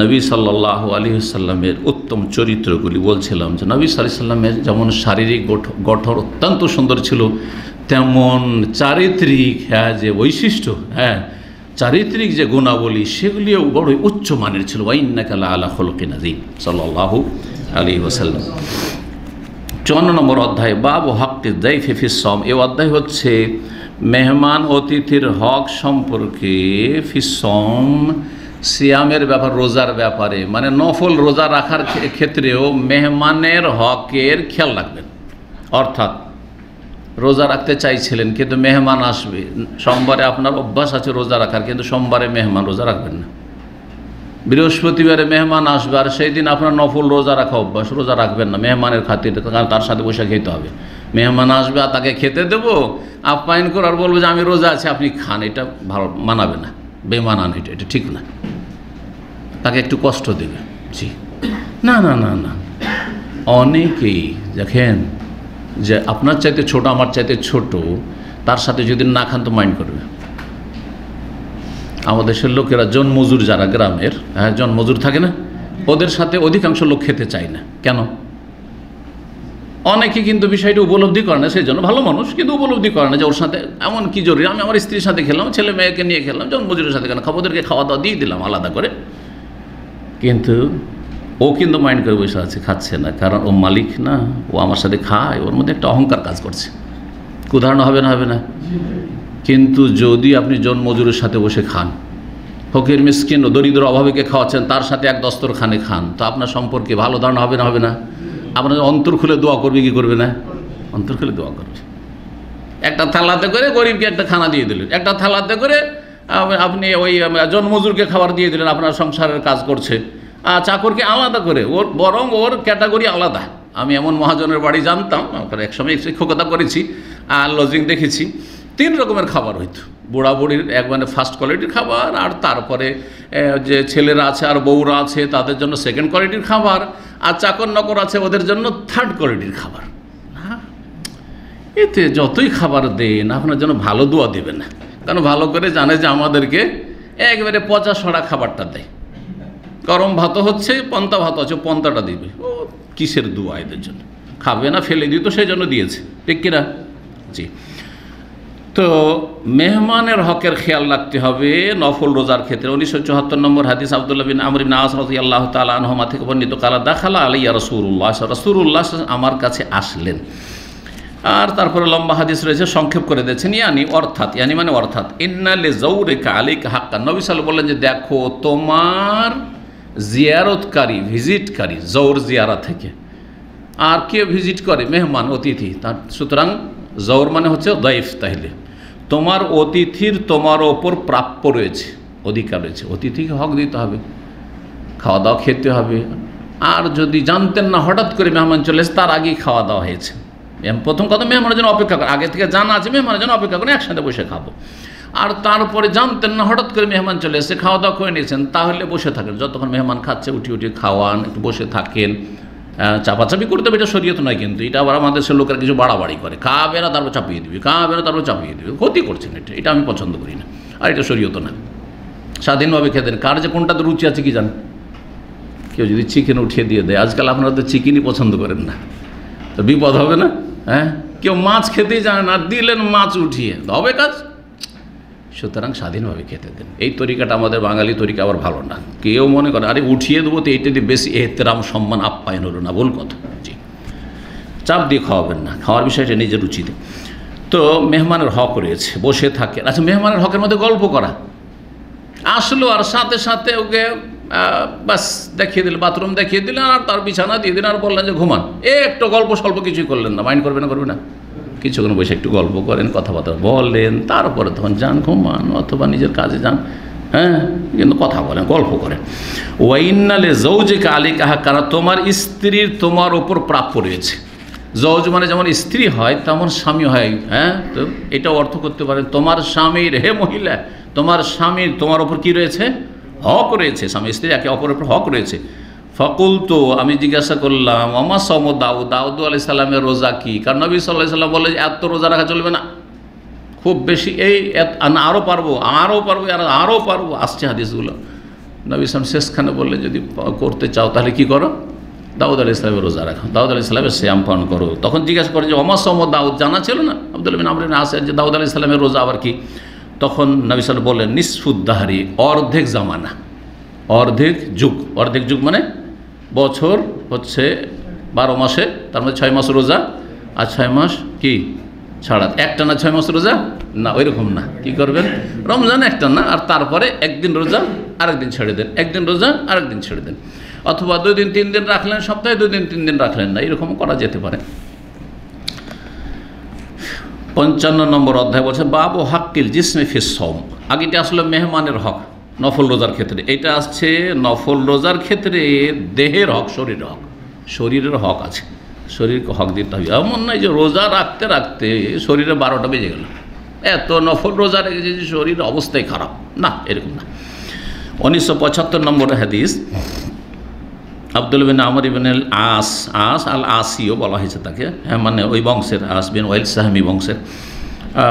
নবী সাল্লাল্লাহু আলাইহি ওয়াসাল্লামের উত্তম চরিত্রগুলি বলছিলাম, যে নবী সাল্লাল্লাহু আলাইহি ওয়াসাল্লামের যেমন শারীরিক গঠন অত্যন্ত সুন্দর ছিল, তেমন চারিত্রিক যে বৈশিষ্ট্য, চারিত্রিক যে গুণাবলী সেগুলিও বড়ই উচ্চ মানের ছিল। ওয়া ইন্নাকা লাআলা খুলুকিন আযীম সাল্লাল্লাহু আলাইহি ওয়াসাল্লাম। 54 নম্বর অধ্যায়, বাবু হাক্কি যায়ফি ফিস সাওম। এই অধ্যায় হচ্ছে মেহমান অতিথির হক সম্পর্কে। ফিস সাওম, সিয়ামের ব্যাপার, রোজার ব্যাপারে, মানে নফল রোজা রাখার ক্ষেত্রেও মেহমানের হকের খেয়াল রাখবেন। অর্থাৎ রোজা রাখতে চাইছিলেন কিন্তু মেহমান আসবে, সোমবারে আপনার অভ্যাস আছে রোজা রাখার, কিন্তু সোমবারে মেহমান, রোজা রাখবেন না। বৃহস্পতিবারে মেহমান আসবে আর সেই দিন আপনার নফল রোজা রাখা অভ্যাস, রোজা রাখবেন না মেহমানের খাতিরে, কারণ তার সাথে বসে খেতে হবে। মেহমান আসবে আর তাকে খেতে দেবো, আপ্যায়ন করে আর বলবো যে আমি রোজা আছি আপনি খান, এটা ভালো মানাবে না, বেমানান, এটা ঠিক না। তাকে একটু কষ্ট দেবে। জি, না না না না। অনেকেই দেখেন যে আপনার চাইতে ছোট, আমার চাইতে ছোট, তার সাথে যদি না খান তো মাইন্ড করবে। আমাদের দেশের লোকেরা জনমজুর, যারা গ্রামের জনমজুর থাকে না, ওদের সাথে অধিকাংশ লোক খেতে চায় না। কেন? অনেকে কিন্তু বিষয়টা উপলব্ধি করে না, সেই জন্য ভালো মানুষ কিন্তু উপলব্ধি করে না যে ওর সাথে এমন কি জরুরি। আমি আমার স্ত্রীর সাথে খেলাম, ছেলে মেয়েকে নিয়ে খেলাম, জনমজুরের সাথে কেন খাবো, ওদেরকে খাওয়া দাওয়া দিয়ে দিলাম আলাদা করে, কিন্তু ও কিন্তু মাইন্ড করে বসে আছে, খাচ্ছে না, কারণ ও মালিক না, ও আমার সাথে খায়, ওর মধ্যে একটা অহংকার কাজ করছে। উদাহরণ হবে না? হবে না? কিন্তু যদি আপনি জনমজুরের সাথে বসে খান, ফকির মিসকিন ও দরিদ্র অভাবীকে খাওয়াচ্ছেন, তার সাথে এক দস্তরখানে খান, তো আপনার সম্পর্কে ভালো ধারণা হবে না? হবে না? আপনার অন্তর খুলে দোয়া করবে কি করবে না? অন্তর খুলে দোয়া করবে। একটা থালাতে করে গরিবকে একটা খানা দিয়ে দিলেন, একটা থালাতে করে আপনি ওই জনমজুরকে খাবার দিয়ে দিলেন, আপনার সংসারের কাজ করছে, চাকরকে আলাদা করে, ওর বরং ওর ক্যাটাগরি আলাদা। আমি এমন মহাজনের বাড়ি জানতাম, একসময় শিক্ষকতা করেছি আর লজিং দেখেছি, 3 রকমের খাবার হইতো। বুড়া বুড়ির মানে ফার্স্ট কোয়ালিটির খাবার, আর তারপরে যে ছেলেরা আছে আর বউরা আছে তাদের জন্য সেকেন্ড কোয়ালিটির খাবার, আর চাকর নকর আছে ওদের জন্য 3rd কোয়ালিটির খাবার। এতে যতই খাবার দেন আপনার জন্য ভালো দোয়া দেবে না, কারণ ভালো করে জানে যে আমাদেরকে একবারে পচা সড়া খাবারটা দেয়। গরম ভাত হচ্ছে, পন্তা ভাত আছে, পন্তাটা দিবে, ও কিসের দোয়া এদের জন্য, খাবে না, ফেলে দিত, সেই জন্য দিয়েছে, ঠিক কিনা? জি। তো মেহমানের হকের খেয়াল রাখতে হবে নফল রোজার ক্ষেত্রে। 1974 নম্বর হাদিস, আব্দুল্লাহ বিন আমর ইবনে আস রাদিয়াল্লাহু তাআলা আনহুমা থেকে বর্ণিত, কালা দাখালা আলাইয়া রাসূলুল্লাহ, রাসূলুল্লাহ আমার কাছে আসলেন। আর তারপরে লম্বা হাদিস রয়েছে, সংক্ষেপ করে দিয়েছেন। ইয়ানি মানে অর্থাৎ ইন্না লিজাউরিকা আলাইকা হাক্কান। নবী সাল্লাল্লাহু বললেন যে দেখো তোমার জিয়ারতকারী, ভিজিটকারী, জৌর জিয়ারা থেকে আর কে ভিজিট করে? মেহমান, অতিথি। তার সুতরাং জৌর মানে হচ্ছে দাইফ। তাহলে তোমার অতিথির তোমার ওপর প্রাপ্য রয়েছে, অধিকার রয়েছে। অতিথিকে হক দিতে হবে, খাওয়া দাওয়া খেতে হবে। আর যদি জানতেন না হঠাৎ করে মেহমান চলে এসে, তার আগেই খাওয়া দাওয়া হয়েছে, প্রথম কথা মেহমানের জন্য অপেক্ষা করে, আগে থেকে জানা আছে মেহমানের জন্য অপেক্ষা করে একসাথে বসে খাবো। আর তারপরে জানতেন না হঠাৎ করে মেহমান চলে এসে, খাওয়া দাওয়া করে নিয়েছেন, তাহলে বসে থাকেন। যতক্ষণ মেহমান খাচ্ছে উঠি খাওয়ান, একটু বসে থাকেন। চাপাচাপি করতে হবে, এটা শরীয়ত নয়। কিন্তু এটা আবার আমাদের সে লোকেরা কিছু বাড়াবাড়ি করে, খাবে না তারপর চাপিয়ে দিবি, খাবে না তারপর চাপিয়ে দিবি, ক্ষতি করছেন। এটা আমি পছন্দ করি না, আর এটা শরীয়ত না। স্বাধীনভাবে খেতেন। কার যে কোনটাতে রুচি আছে কি জানেন? কেউ যদি চিকেন উঠিয়ে দিয়ে দেয়, আজকাল আপনারা তো চিকেনই পছন্দ করেন না, তো বিপদ হবে না? হ্যাঁ, কেউ মাছ খেতেই জানে না, দিলেন মাছ উঠিয়ে, হবে কাজ। সুতরাং স্বাধীনভাবে খেতে দেন। এই তরিকাটা আমাদের বাঙালি তরিকা আবার ভালো না। কেউ মনে করে আরে উঠিয়ে দেবো তো এইটা দিয়ে বেশি এহতেরাম সম্মান আপ্যায়ন হলো না, ভুল কথা। জি, চাপ দিয়ে খাওয়াবেন না, খাওয়ার বিষয়টা নিজের রুচিতে। তো মেহমানের হক রয়েছে, বসে থাকে। আচ্ছা, মেহমানের হকের মধ্যে গল্প করা আসলো, আর সাথে সাথে ওকে বাস দেখিয়ে দিলেন, বাথরুম দেখিয়ে দিলেন, আর তার বিছানা দিয়ে দিলেন, আর বললেন যে ঘুমান। একটু গল্প স্বল্প কিছুই করলেন না, মাইন্ড করবে না? করবে না? কিছুক্ষণ বসে একটু গল্প করেন, কথাবার্তা বলেন, তারপরে তখন যান ঘুমান, অথবা নিজের কাজে যান। হ্যাঁ, কিন্তু কথা বলেন, গল্প করেন। ওয়াইন্না লিজাওজিকা আলাইকা হাক্কান, তোমার স্ত্রীর তোমার ওপর প্রাপ্য রয়েছে। জওজ মানে যেমন স্ত্রী হয় তেমন স্বামী হয়। হ্যাঁ, তো এটা অর্থ করতে পারেন তোমার স্বামীর, হে মহিলা, তোমার স্বামীর তোমার ওপর কি রয়েছে? হক রয়েছে। স্বামী স্ত্রী একে অপরের উপর হক রয়েছে। ফকুলতু, আমি জিজ্ঞাসা করলাম, ওমা সম দাউদ, দাউদ আলাইহিস সালামের রোজা কি? কারণ নবী সাল্লাল্লাহু আলাইহি সাল্লাম বলে এত রোজা রাখা চলবে না, খুব বেশি এই আরও পারবো, আরও পারবো। আসছে হাদিসগুলো। নবী সাল্লাল্লাহু শেষখানে বললে যদি করতে চাও তাহলে কি করো? দাউদ আলাইহিস সালামের রোজা রাখো, দাউদ আলাইহিস সালামের সিয়াম পালন করো। তখন জিজ্ঞাসা করে যে ওমা সম দাউদ, জানা ছিল না আব্দুল্লাহ বিন আমর ইবনে আস যে দাউদ আলাইহিস সালামের রোজা আবার কি? তখন নবী সাল্লাল্লাহু বললেন নিসফুদ্দাহরি, অর্ধেক জামানা, অর্ধেক যুগ। অর্ধেক যুগ মানে বছর হচ্ছে 12 মাসে, তার মধ্যে 6 মাস রোজা, আর 6 মাস কি ছাড়া। একটা না 6 মাস রোজা না, ওই রকম না। কি করবেন? রমজান একটা না, আর তারপরে একদিন রোজা আরেকদিন ছেড়ে দেন, একদিন রোজা আরেকদিন ছেড়ে দেন, অথবা 2 দিন 3 দিন রাখলেন সপ্তাহে, 2 দিন 3 দিন রাখলেন না, এরকম করা যেতে পারে। 55 নম্বর অধ্যায় বলছে বাবু হাক্কিল জিসমে ফিস সওম। আগেটা আসলে মেহমানের হক নফল রোজার ক্ষেত্রে, এটা আসছে নফল রোজার ক্ষেত্রে দেহের হক, শরীরের হক। শরীরের হক আছে, শরীরকে হক দিতে হবে। এমন নয় যে রোজা রাখতে রাখতে শরীরে 12টা বেজে গেল, এত নফল রোজা রেখেছে যে শরীরের অবস্থাই খারাপ, না, এরকম না। 1975 নম্বর হাদিস, আব্দুল বিন আমর ইবনে আস আল আসিও বলা হয়েছে তাকে, হ্যাঁ, মানে ওই বংশের, আস বিন ওয়াইল সাহামি বংশের,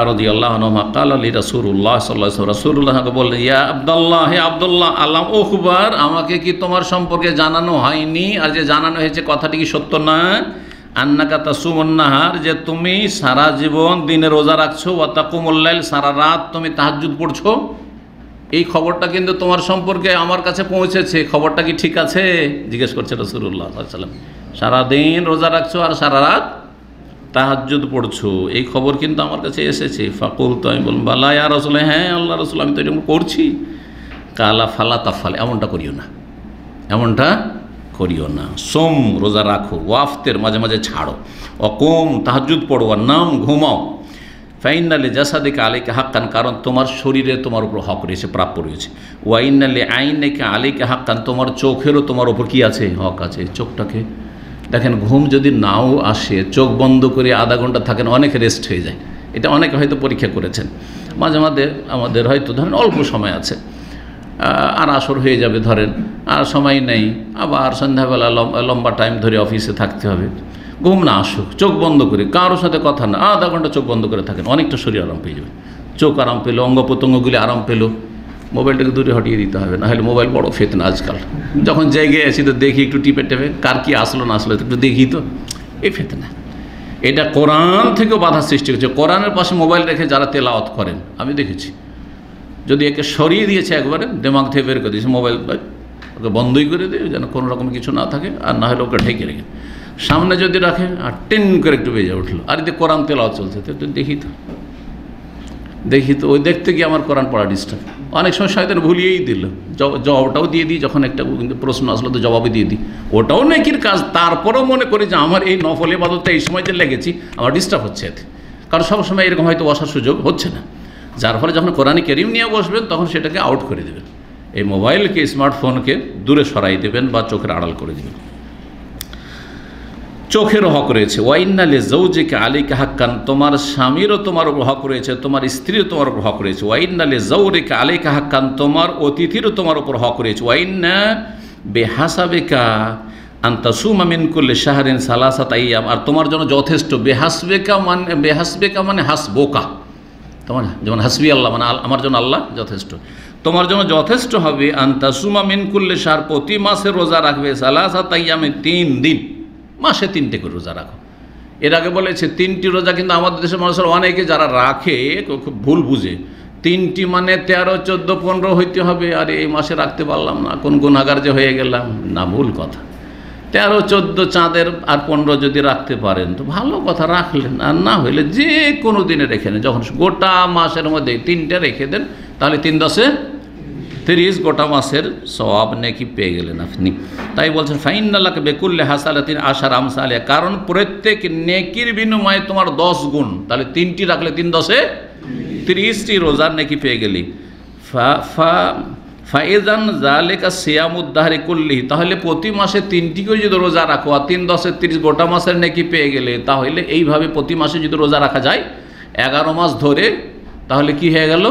রাদিয়াল্লাহু আনহু কাল আলী রাসূলুল্লাহ সাল্লাল্লাহু আলাইহি ওয়াসাল্লাম, রাসূলুল্লাহকে বললেন ইয়া আব্দুল্লাহ, হে আব্দুল্লাহ, আলাম উখবার, আমাকে কি তোমার সম্পর্কে জানানো হয়নি? আর যে জানানো হয়েছে কথাটি কি সত্য না? আন্নাকা তাসুমুন নাহার, যে তুমি সারা জীবন দিনে রোজা রাখছো, ওয়া তাকুমুল লাইল, সারা রাত তুমি তাহাজ্জুদ পড়ছো। এই খবরটা কিন্তু তোমার সম্পর্কে আমার কাছে পৌঁছেছে, খবরটা কি ঠিক আছে? জিজ্ঞেস করছে রাসূলুল্লাহ সাল্লাল্লাহু আলাইহি ওয়াসাল্লাম। সারাদিন রোজা রাখছো আর সারা রাত তাহাজ্জুদ পড়ছো, এই খবর কিন্তু আমার কাছে এসেছে। ফাকুল, তো আমি বললাম বালা ইয়া রাসূলুল্লাহ, হ্যাঁ আল্লাহ রাসূল, আমি তো এরকম করছি। কালা ফালা তাফাল, এমনটা করিও না, এমনটা করিও না। সোম, রোজা রাখো, ওয়াফতের, মাঝে মাঝে ছাড়ো, অকুম, তাহাজ্জুদ পড়ো, আর নাম, ঘুমাও। ফাইনালি জাসাদিকা আলাইকা হাক্কান, কারণ তোমার শরীরে তোমার উপর হক রয়েছে, প্রাপ্য রয়েছে। ওয়াইনালি আইনাকা আলাইকা হাক্কান, তোমার চোখেরও তোমার উপর কি আছে? হক আছে। চোখটাকে দেখেন, ঘুম যদি নাও আসে, চোখ বন্ধ করে আধা ঘন্টা থাকেন, অনেক রেস্ট হয়ে যায়। এটা অনেকে হয়তো পরীক্ষা করেছেন। মাঝে মাঝে আমাদের হয়তো ধরেন অল্প সময় আছে, আর আসর হয়ে যাবে ধরেন, আর সময় নেই, আবার সন্ধ্যাবেলা লম্বা টাইম ধরে অফিসে থাকতে হবে। ঘুম না আসুক, চোখ বন্ধ করে, কারোর সাথে কথা না, আধা ঘন্টা চোখ বন্ধ করে থাকেন, অনেকটা শরীর আরাম পেয়ে যাবে। চোখ আরাম পেলো, অঙ্গ প্রত্যঙ্গগুলি আরাম পেলো। মোবাইলটাকে দূরে হটিয়ে দিতে হবে, না হলে মোবাইল বড় ফেতনা আজকাল। যখন জেগে আছি তো দেখি একটু টিপে টেপে, কার কি আসলো না আসলো একটু দেখি, তো এই ফেতনা। এটা কোরআন থেকেও বাধা সৃষ্টি করছে। কোরআনের পাশে মোবাইল রেখে যারা তেলাওয়াত করেন আমি দেখেছি, যদি একে সরিয়ে দিয়েছে একবারে, দিমাগ থেকে বের করে দিয়েছে, মোবাইল ওকে বন্ধই করে দিয়ে, যেন কোনো রকম কিছু না থাকে, আর না হলে ওকে ঢেকে রেখে। সামনে যদি রাখে আর টেন করে একটু বেজে উঠলো, আর এতে কোরআন তেলাওয়াত চলছে, তো একটু দেখি তো ওই দেখতে গিয়ে আমার কোরআন পড়া ডিস্টার্ব। অনেক সময় শয়তান ভুলিয়েই দিল, জবাবটাও দিয়ে দিই, যখন একটা প্রশ্ন আসলো তো জবাবই দিয়ে দিই, ওটাও নেকির কাজ, তারপরেও মনে করি যে আমার এই নফল ইবাদতটা এই সময় যে লেগেছি আমার ডিস্টার্ব হচ্ছে এতে, কারণ সবসময় এরকম হয়তো বসার সুযোগ হচ্ছে না। যার ফলে যখন কোরআনে কারীম নিয়ে বসবেন তখন সেটাকে আউট করে দেবেন, এই মোবাইলকে স্মার্টফোনকে দূরে সরাই দেবেন বা চোখের আড়াল করে দেবেন। চোখেরও হক রয়েছে, ওয়াইন্না লিজাওজিকা আলাইকা হাক্কান, তোমার স্বামীরও তোমার উপর হক রয়েছে, তোমার স্ত্রীরও তোমার উপর হক রয়েছে। ওয়াইন্না লিজাওরিকা আলাইকা হাক্কান, তোমার অতিথিরও তোমার উপর হক রয়েছে। ওয়াইন্না বিহাসাবিকা আন তাসুমা মিন কুল্লি শাহরিন সালাসাতা আইয়াম, আর তোমার জন্য যথেষ্ট, বেহাসবেকা মানে হাসবোকা, তোমার যেমন হাসবি আল্লাহ মানে আমার জন্য আল্লাহ যথেষ্ট, তোমার জন্য যথেষ্ট হবে আন তাসুমা মিন কুল্লি শাহর, প্রতি মাসে রোজা রাখবে, সালাসাতা আইয়ামে 3 দিন, মাসে 3টে করে রোজা রাখো। এর আগে বলেছে 3টি রোজা, কিন্তু আমাদের দেশের মানুষের অনেকে যারা রাখে খুব ভুল বুঝে, 3টি মানে 13, 14, 15 হইতে হবে, আর এই মাসে রাখতে পারলাম না, কোন গুনাহগার যে হয়ে গেলাম, না, ভুল কথা। 13, 14 চাঁদের আর 15 যদি রাখতে পারেন তো ভালো কথা, রাখলেন, আর না হইলে যে কোনো দিনে রেখে নেন, যখন গোটা মাসের মধ্যে 3টে রেখে দেন, তাহলে 3 × 10 = 30 গোটা মাসের সওয়াব নেকি পেয়ে গেলেন আপনি। তাই বলছেন ফাইন্নাল্লাকা বিকুল্লি হাসানাতিন আশার আমসালিহা, কারণ প্রত্যেক নেকির বিনিময়ে তোমার 10 গুণ, তাহলে 3টি রাখলে 3 × 10 = 30টি রোজার নেকি পেয়ে গেলি। ফাইজান যালিকা সিয়ামুদ্দাহরি কুল্লিহি, তাহলে প্রতি মাসে 3টি করে যদি রোজা রাখো আর 3 × 10 = 30 গোটা মাসের নেকি পেয়ে গেলে, তাহলে এইভাবে প্রতি মাসে যদি রোজা রাখা যায় 11 মাস ধরে, তাহলে কি হয়ে গেল,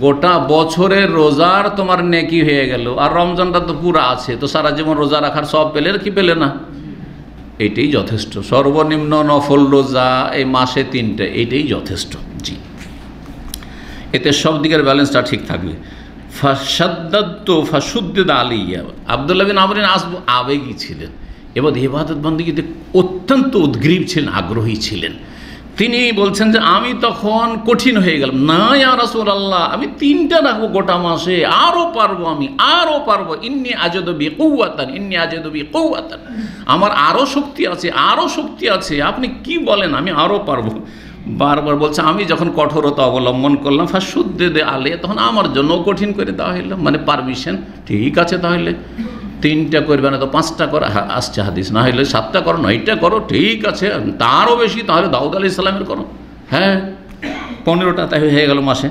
গোটা বছরের রোজার তোমার নেকি হয়ে গেল। আর রমজানটা তো পুরা আছে, তো সারা জীবন রোজা রাখার সব পেলে কি পেলে না, এইটাই যথেষ্ট। সর্বনিম্ন নফল রোজা এই মাসে 3টে, এইটাই যথেষ্ট। জি, এতে সব দিকের ব্যালেন্সটা ঠিক থাকবে। ফাশুদ্দিদ আলাইয়া, আব্দুল্লাহ বিন আমর বিন আস আবেগী ছিলেন এবং ইবাদত বন্দেগীতে অত্যন্ত উদ্গ্রীব ছিলেন, আগ্রহী ছিলেন। তিনি বলছেন যে আমি তখন কঠিন হয়ে গেলাম, না ইয়া রাসূলুল্লাহ, আমি 3টা রাখবো গোটা মাসে, আরও পারবো, আমি আরও পারবো, ইন্নী আজিদু বিকুওয়াতান, আমার আরও শক্তি আছে, আরও শক্তি আছে, আপনি কি বলেন, আমি আরও পারবো। বারবার বলছে, আমি যখন কঠোরতা অবলম্বন করলাম ফাশুদ্দিদ আলাইয়া, তখন আমার জন্য কঠিন করে দেওয়া হইল, মানে পারমিশন, ঠিক আছে তাহলে 3টা করবে না তো 5টা করো, আসছে হাদিস, না হলে 7টা করো, 9টা করো, ঠিক আছে, তারও বেশি তাহলে দাউদ আলাইহিস সালামের করো, হ্যাঁ 15টা তাই হয়ে গেল মাসে।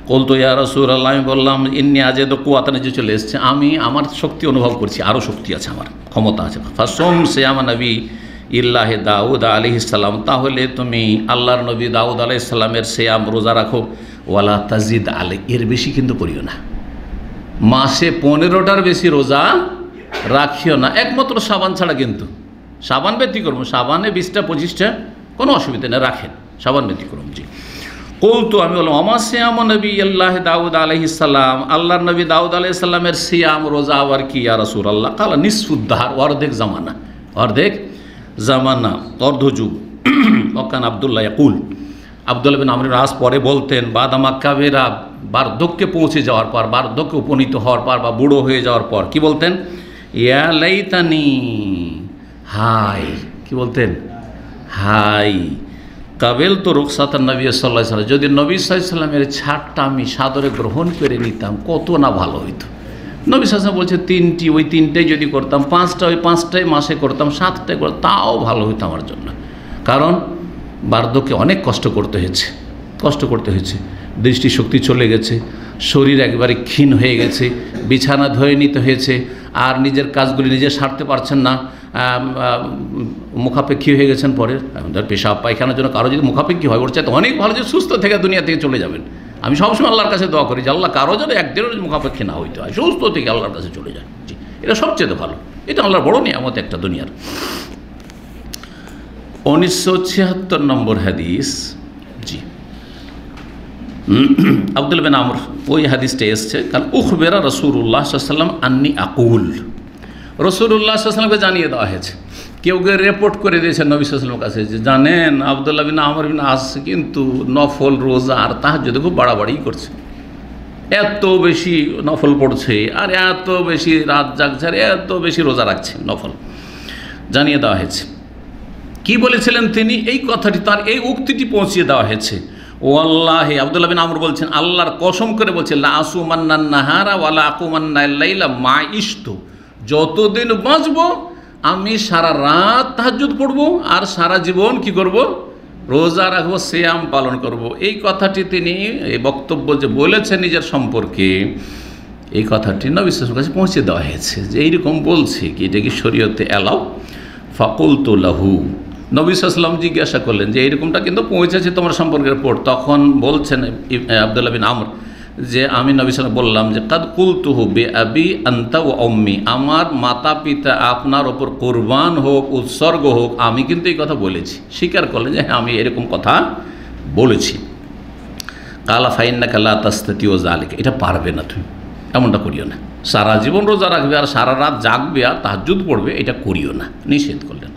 কুলতু ইয়া রাসূলুল্লাহ, আমি বললাম ইন্নী আজিদু কুওয়াতান, যে চলে এসছে, আমি আমার শক্তি অনুভব করছি, আরও শক্তি আছে, আমার ক্ষমতা আছে। ফাসুম সিয়ামা নবী ইল্লাহি দাউদ আলাইহিস সালাম, তাহলে তুমি আল্লাহর নবী দাউদ আলাইহিস সালামের সিয়াম রোজা রাখো, ওয়ালা তাজিদ আলাই, এর বেশি কিন্তু করিও না, মাসে 15টার বেশি রোজা রাখিও না, একমাত্র শাবান ছাড়া, কিন্তু শাবান ব্যতিক্রম, শাবানে 20টা 25টা কোনো অসুবিধা নেই, রাখেন, শাবান ব্যতিক্রম। জি, কুলতু, আমি বললাম আমা সিয়াম নবী আল্লাহ দাউদ আলাইহিস সালাম, আল্লাহর নবী দাউদ আলাইহিস সালামের সিয়াম রোজা আবার কি ইয়া রাসূলুল্লাহ, কালা নিসফুদ্দাহর, অর্ধেক জামানা, অর্ধেক জামানা, অর্ধযুগ। ওয়াকান আব্দুল্লাহ ইয়াকুল, আব্দুল্লাহ বিন আমর বিন আস পরে বলতেন, বাদামা কাবেরা, বার্ধক্যে পৌঁছে যাওয়ার পর, বার্ধক্যে উপনীত হওয়ার পর বা বুড়ো হয়ে যাওয়ার পর কি বলতেন, ইয়া লাইতানি, হাই, কি বলতেন, হাই কাবেল তো রুখসাতান নবী সাল্লাল্লাহু আলাইহি সাল্লাম, যদি নবী সাল্লাল্লাহু আলাইহি সাল্লামের ছাড়টা আমি সাদরে গ্রহণ করে নিতাম, কত না ভালো হইতো। নবী সাল্লাল্লাহু আলাইহি সাল্লাম বলছে 3টি, ওই 3টাই যদি করতাম, 5টা ওই 5টাই মাসে করতাম, 7টাই করতাম, তাও ভালো হইতো আমার জন্য। কারণ বার্ধক্যে অনেক কষ্ট করতে হয়েছে, দৃষ্টিশক্তি চলে গেছে, শরীর একবারে ক্ষীণ হয়ে গেছে, বিছানা ধুয়ে নিতে হয়েছে, আর নিজের কাজগুলি নিজে সারতে পারছেন না, মুখাপেক্ষী হয়ে গেছেন। পরে আমাদের পেশাব পায়খানার জন্য কারো যদি মুখাপেক্ষী হয়, ওর চাইতে অনেক ভালো যে সুস্থ থেকে দুনিয়া থেকে চলে যাবেন। আমি সবসময় আল্লাহর কাছে দোয়া করি যে আল্লাহ কারো যেন একদিনও মুখাপেক্ষী না হইতে হয়, সুস্থ থেকে আল্লাহর কাছে চলে যায়। জি, এটা সবচেয়ে ভালো, এটা আল্লাহর বড় নিয়ামত একটা দুনিয়ার। 1976 নম্বর হাদিস। জি, আব্দুল্লাহ বিন আমর, ওই হাদিসটা এসছে, কারণ উখবেরা রাসূলুল্লাহ সাল্লাল্লাহু আলাইহি ওয়াসাল্লাম আন্নী আকুল, রাসূলুল্লাহ সাল্লাল্লাহু আলাইহি ওয়াসাল্লামকে জানিয়ে দেওয়া হয়েছে, কেউ রিপোর্ট করে দিয়েছেন নবী সাল্লাল্লাহু আলাইহি ওয়াসাল্লামের কাছে যে জানেন আব্দুল্লাহ বিন আমর বিন আস কিন্তু নফল রোজা আর তাহাজ্জুদে খুব বাড়াবাড়ি করছে, এত বেশি নফল পড়ছে, আর এত বেশি রাত জাগছে, আর এত বেশি রোজা রাখছে নফল। জানিয়ে দেওয়া হয়েছে। কি বলেছিলেন তিনি? এই কথাটি, তার এই উক্তিটি পৌঁছিয়ে দেওয়া হয়েছে। ওয়াল্লাহি, আব্দুল্লাহ বিন আমর বলছেন, আল্লাহর কসম করে বলছেন, লা আসুমান্নান নাহারা ওয়ালা আকুমান্নাল লাইলা মা ইশতু, যতদিন বাঁচব আমি সারা রাত তাহাজ্জুদ পড়ব আর সারা জীবন কি করব? রোজা রাখবো, সিয়াম পালন করব। এই কথাটি তিনি, এই বক্তব্য যে বলেছেন নিজের সম্পর্কে, এই কথাটি নবী সাল্লাল্লাহু আলাইহি ওয়াসাল্লামের কাছে পৌঁছে দেওয়া হয়েছে যে এইরকম বলছে, কি এটা কি শরীয়তে এলাও? ফাকুলতু লাহু, নবী সাল্লাল্লাহু আলাইহি ওয়াসাল্লাম জিজ্ঞাসা করলেন যে এইরকমটা কিন্তু পৌঁছেছে তোমার সম্পর্কের পর। তখন বলছেন আব্দুল্লাহ বিন আমর যে আমি নবী সাল্লাল্লাহু আলাইহি ওয়াসাল্লাম বললাম যে কাদ কুলতুহু বে আবি আনতা ওয়া উম্মি, আমার মাতা পিতা আপনার ওপর কোরবান হোক, উৎসর্গ হোক, আমি কিন্তু এই কথা বলেছি। স্বীকার করলেন যে হ্যাঁ আমি এরকম কথা বলেছি। কালা ফাইন্নাকা লা তাস্তাতিউ যালিকা, এটা পারবে না তুমি, এমনটা করিও না। সারা জীবন রোজা রাখবে আর সারা রাত জাগবে আর তাহাজ্জুদ পড়বে, এটা করিও না, নিষেধ করলেন।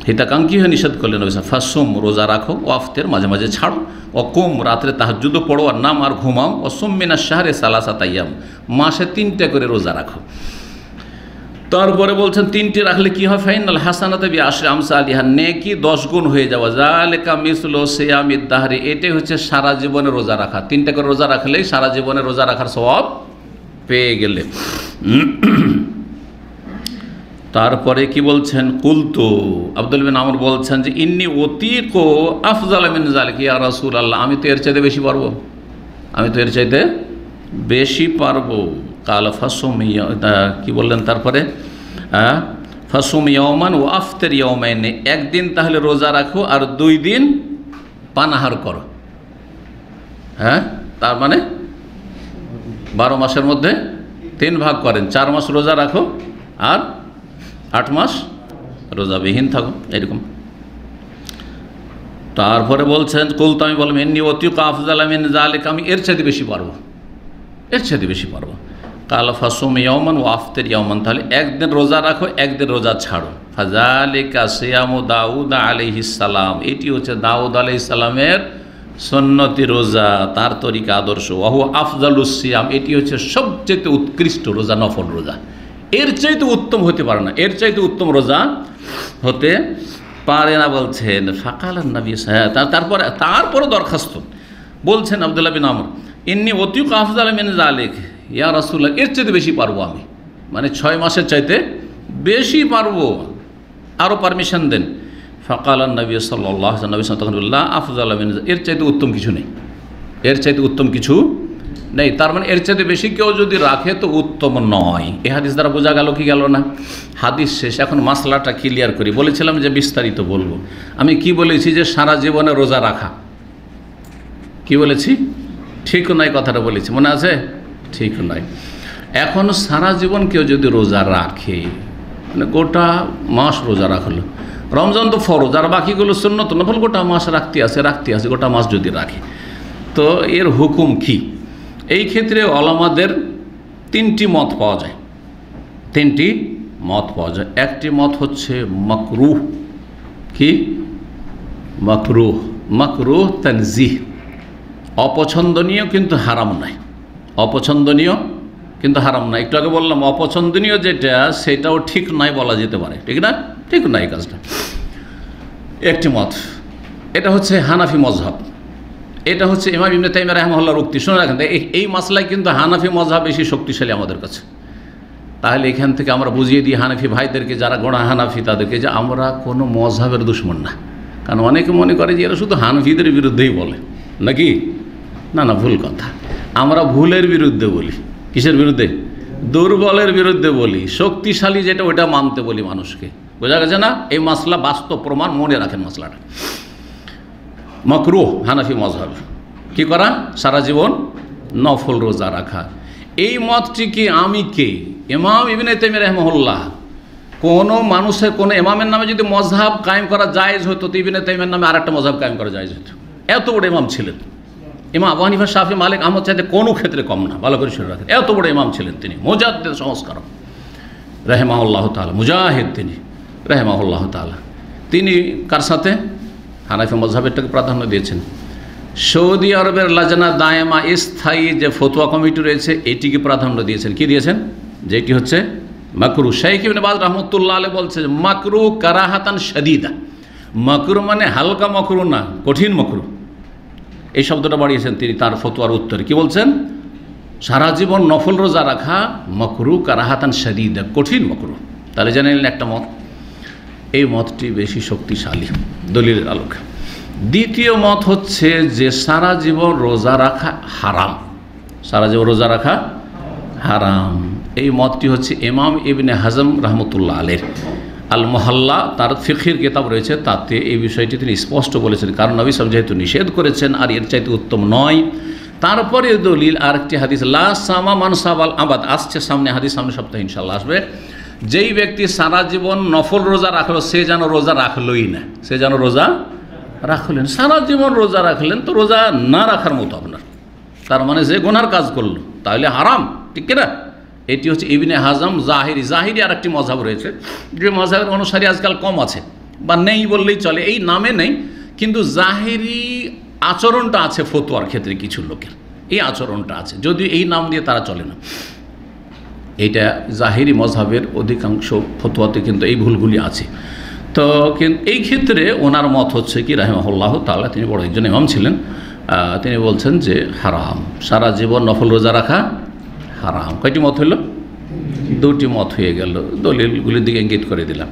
হিতাকাঙ্ক্ষী হয়ে নিষেধ করলেন ফাসুম, রোজা রাখো, ওয়াফতের মাঝে মাঝে ছাড়ো, অকুম, রাত্রে তাহাজ্জুদও পড়ো আর নাম আর ঘুমাও, অসুম মিনাশ শাহরে সালাসাত আইয়াম, মাসে 3টা করে রোজা রাখো। তারপরে বলছেন 3টি রাখলে কি হয়? ফাইনাল হাসানাতে বি আশরি আমসালিহা, নেকি 10 গুণ হয়ে যাওয়া। যালিকা মিসলু সিয়ামিদ দাহরি, এটাই হচ্ছে সারা জীবনে রোজা রাখা। 3টা করে রোজা রাখলেই সারা জীবনে রোজা রাখার সওয়াব পেয়ে গেলে। তারপরে কি বলছেন? কুলতু, আব্দুল বিন আমর বলছেন যে ইন্নি অতীকো আফজাল মিন যালিকা ইয়া রাসূলুল্লাহ, আমি তো এর চাইতে বেশি পারবো, আমি তো এর চাইতে বেশি পারবো। কালা ফাসুম, কি বললেন তারপরে? ফাসুম ইয়াওমান ও আফতার ইয়াওমাইন, একদিন তাহলে রোজা রাখো আর 2 দিন পানাহার করো। হ্যাঁ, তার মানে 12 মাসের মধ্যে 3 ভাগ করেন, 4 মাস রোজা রাখো আর 8 মাস রোজাবিহীন থাকো, এরকম। তারপরে বলছেন কুলতু, আমি বললাম এন্নি অতীকা আফজাল মিন যালিকা, আমি এর চাইতে বেশি পারবো, এর চাইতে বেশি পারবো। কালা ফাসুম ইয়াওমান ওয়া আফতির ইয়াওমান, তাহলে একদিন রোজা রাখো, একদিন রোজা ছাড়ো। ফাযালিকা সিয়ামু দাউদ আলাইহিস সালাম, এটি হচ্ছে দাউদ আলাইহিস সালামের সুন্নতি রোজা, তার তরিকা আদর্শ। ওয়া হুয়া আফজালুস সিয়াম, এটি হচ্ছে সবচেয়ে উৎকৃষ্ট রোজা, নফল রোজা। এর চাইতে উত্তম হতে পারে না, এর চাইতে উত্তম রোজা হতে পারে না বলছেন। ফাকালান নবী, তারপরে দরখাস্ত বলছেন আব্দুল্লাহ বিন আমর, ইন্নী অতীকা আফজাল মিন যালিক ইয়া রাসূলুল্লাহ, এর চাইতে বেশি পারবো আমি, মানে 6 মাসের চাইতে বেশি পারবো, আরও পারমিশন দেন। ফাকালান নবী সাল্লাল্লাহু আলাইহি ওয়াসাল্লাম, তখন বললেন আফজাল মিন, এর চাইতে উত্তম কিছু নেই, এর চাইতে উত্তম কিছু নেই। তার মানে এর চাইতে বেশি কেউ যদি রাখে তো উত্তম নয়। এই হাদিস দ্বারা বোঝা গেল কি গেল না? হাদিস শেষ, এখন মাসলাটা ক্লিয়ার করি। বলেছিলাম যে বিস্তারিত বলবো। আমি কি বলেছি? যে সারা জীবনে রোজা রাখা, কি বলেছি? ঠিক নয় কথাটা বলেছি, মনে আছে? ঠিক নয়। এখন সারা জীবন কেউ যদি রোজা রাখে, মানে গোটা মাস রোজা রাখলো, রমজান তো ফরজ আর বাকিগুলো সুন্নত নফল, গোটা মাস রাখতে আছে, গোটা মাস যদি রাখে, তো এর হুকুম কি? এই ক্ষেত্রে ওলামাদের 3টি মত পাওয়া যায়, 3টি মত পাওয়া যায়। একটি মত হচ্ছে মাকরুহ, কি? মাকরুহ, মাকরুহ তানজিহ, অপছন্দনীয় কিন্তু হারাম নয়, অপছন্দনীয় কিন্তু হারাম নয়। একটু আগে বললাম অপছন্দনীয় যেটা, সেটাও ঠিক নয় বলা যেতে পারে, ঠিক না? ঠিক নয় কাজটা। একটি মত, এটা হচ্ছে হানাফি মজহাব, এটা হচ্ছে ইমাম ইবনে তাইমিয়া রাহিমাহুল্লাহর উক্তি। শুনে রাখেন, এই মাসলায় কিন্তু হানাফি মজহাব বেশি শক্তিশালী আমাদের কাছে। তাহলে এখান থেকে আমরা বুঝিয়ে দিই হানাফি ভাইদেরকে, যারা গোড়া হানাফি, তাদেরকে যে আমরা কোনো মজহাবের দুশমন না। কারণ অনেকে মনে করে যে এরা শুধু হানাফিদের বিরুদ্ধেই বলে, নাকি? না না, ভুল কথা। আমরা ভুলের বিরুদ্ধে বলি। কিসের বিরুদ্ধে? দুর্বলের বিরুদ্ধে বলি। শক্তিশালী যেটা, ওইটা মানতে বলি মানুষকে। বোঝা গেছে না? এই মাসলা বাস্তব প্রমাণ, মনে রাখেন মাসলাটা। মাকরুহ হানাফি মজহাব কি করা? সারা জীবন নফল রোজা রাখা। এই মতটি কি আমি কে? ইমাম ইবনে তাইমিয়া রাহিমাহুল্লাহ। কোনো মানুষের, কোনো ইমামের নামে যদি মজহাব কায়েম করা জায়েজ হতো, তো ইবনে তাইমিয়ার নামে আরেকটা মজহাব কায়েম করা জায়েজ হতো। এত বড় ইমাম ছিলেন। ইমাম আবু হানিফা, শাফি, মালিক, আহমদ চাইতে কোনো ক্ষেত্রে কম না। ভালো করে শুনে রাখেন, এত বড় ইমাম ছিলেন তিনি। মুজাদ্দিদ সংস্কারক রাহিমাহুল্লাহ তাআলা, মুজাহিদ তিনি রাহিমাহুল্লাহ তাআলা। তিনি কার সাথে? হানাফি মজহাবেরটাকে প্রাধান্য দিয়েছেন। সৌদি আরবের লাজনা দায়েমা স্থায়ী যে ফতোয়া কমিটি রয়েছে, এটিকে প্রাধান্য দিয়েছেন। কি দিয়েছেন? যেটি হচ্ছে মাকরু। শাইখ ইবনে বাজ রাহমাতুল্লাহ আলাইহি বলছে মাকরু কারাহাতান শাদীদা, মাকরু মানে হালকা মাকরু না, কঠিন মাকরু। এই শব্দটা বাড়িয়েছেন তিনি তার ফতোয়ার উত্তরে। কি বলছেন? সারা জীবন নফল রোজা রাখা মাকরু কারাহাতান শাদীদা, কঠিন মাকরু। তাহলে জেনে নিলেন একটা মত। এই মতটি বেশি শক্তিশালী দলিলের আলোকে। দ্বিতীয় মত হচ্ছে যে সারা জীবন রোজা রাখা হারাম, সারা জীবন রোজা রাখা হারাম। এই মতটি হচ্ছে ইমাম ইবনে হাজম রাহমাতুল্লাহ আলাইহির আল মুহাল্লা, তার ফিকহের কিতাব রয়েছে, তাতে এই বিষয়টি তিনি স্পষ্ট বলেছেন। কারণ নবী সাল্লাল্লাহু আলাইহি ওয়াসাল্লাম যেহেতু নিষেধ করেছেন আর এর চাইতে উত্তম নয়। তারপরে দলিল আরেকটি হাদিস, লা সামা মান সাবাল আবাদ, আসছে সামনে হাদিস, সামনে সপ্তাহে ইনশাআল্লাহ আসবে। যেই ব্যক্তি সারা জীবন নফল রোজা রাখলো সে যেন রোজা রাখলোই না, সে যেন রোজা রাখলেন। সারা জীবন রোজা রাখলেন তো রোজা না রাখার মতো আপনার, তার মানে যে গুনার কাজ করলো তাহলে হারাম, ঠিক কিনা? এটি হচ্ছে ইবনে হাজম জাহিরি। জাহিরি আর একটি মযহাব রয়েছে, যে মযহাবের অনুসারী আজকাল কম আছে বা নেই বললেই চলে, এই নামে নেই, কিন্তু জাহিরি আচরণটা আছে ফতোয়ার ক্ষেত্রে কিছু লোকের, এই আচরণটা আছে, যদিও এই নাম দিয়ে তারা চলে না। এইটা জাহিরি মযহাবের অধিকাংশ ফতোয়াতে কিন্তু এই ভুলগুলি আছে। তো কিন্তু এই ক্ষেত্রে ওনার মত হচ্ছে কি রাহিমাহুল্লাহ তাআলা, তিনি বড় একজন ইমাম ছিলেন, তিনি বলছেন যে হারাম, সারা জীবন নফল রোজা রাখা হারাম। কয়টি মত হইল? দুটি মত হয়ে গেল, দলিলগুলির দিকে ইঙ্গিত করে দিলাম।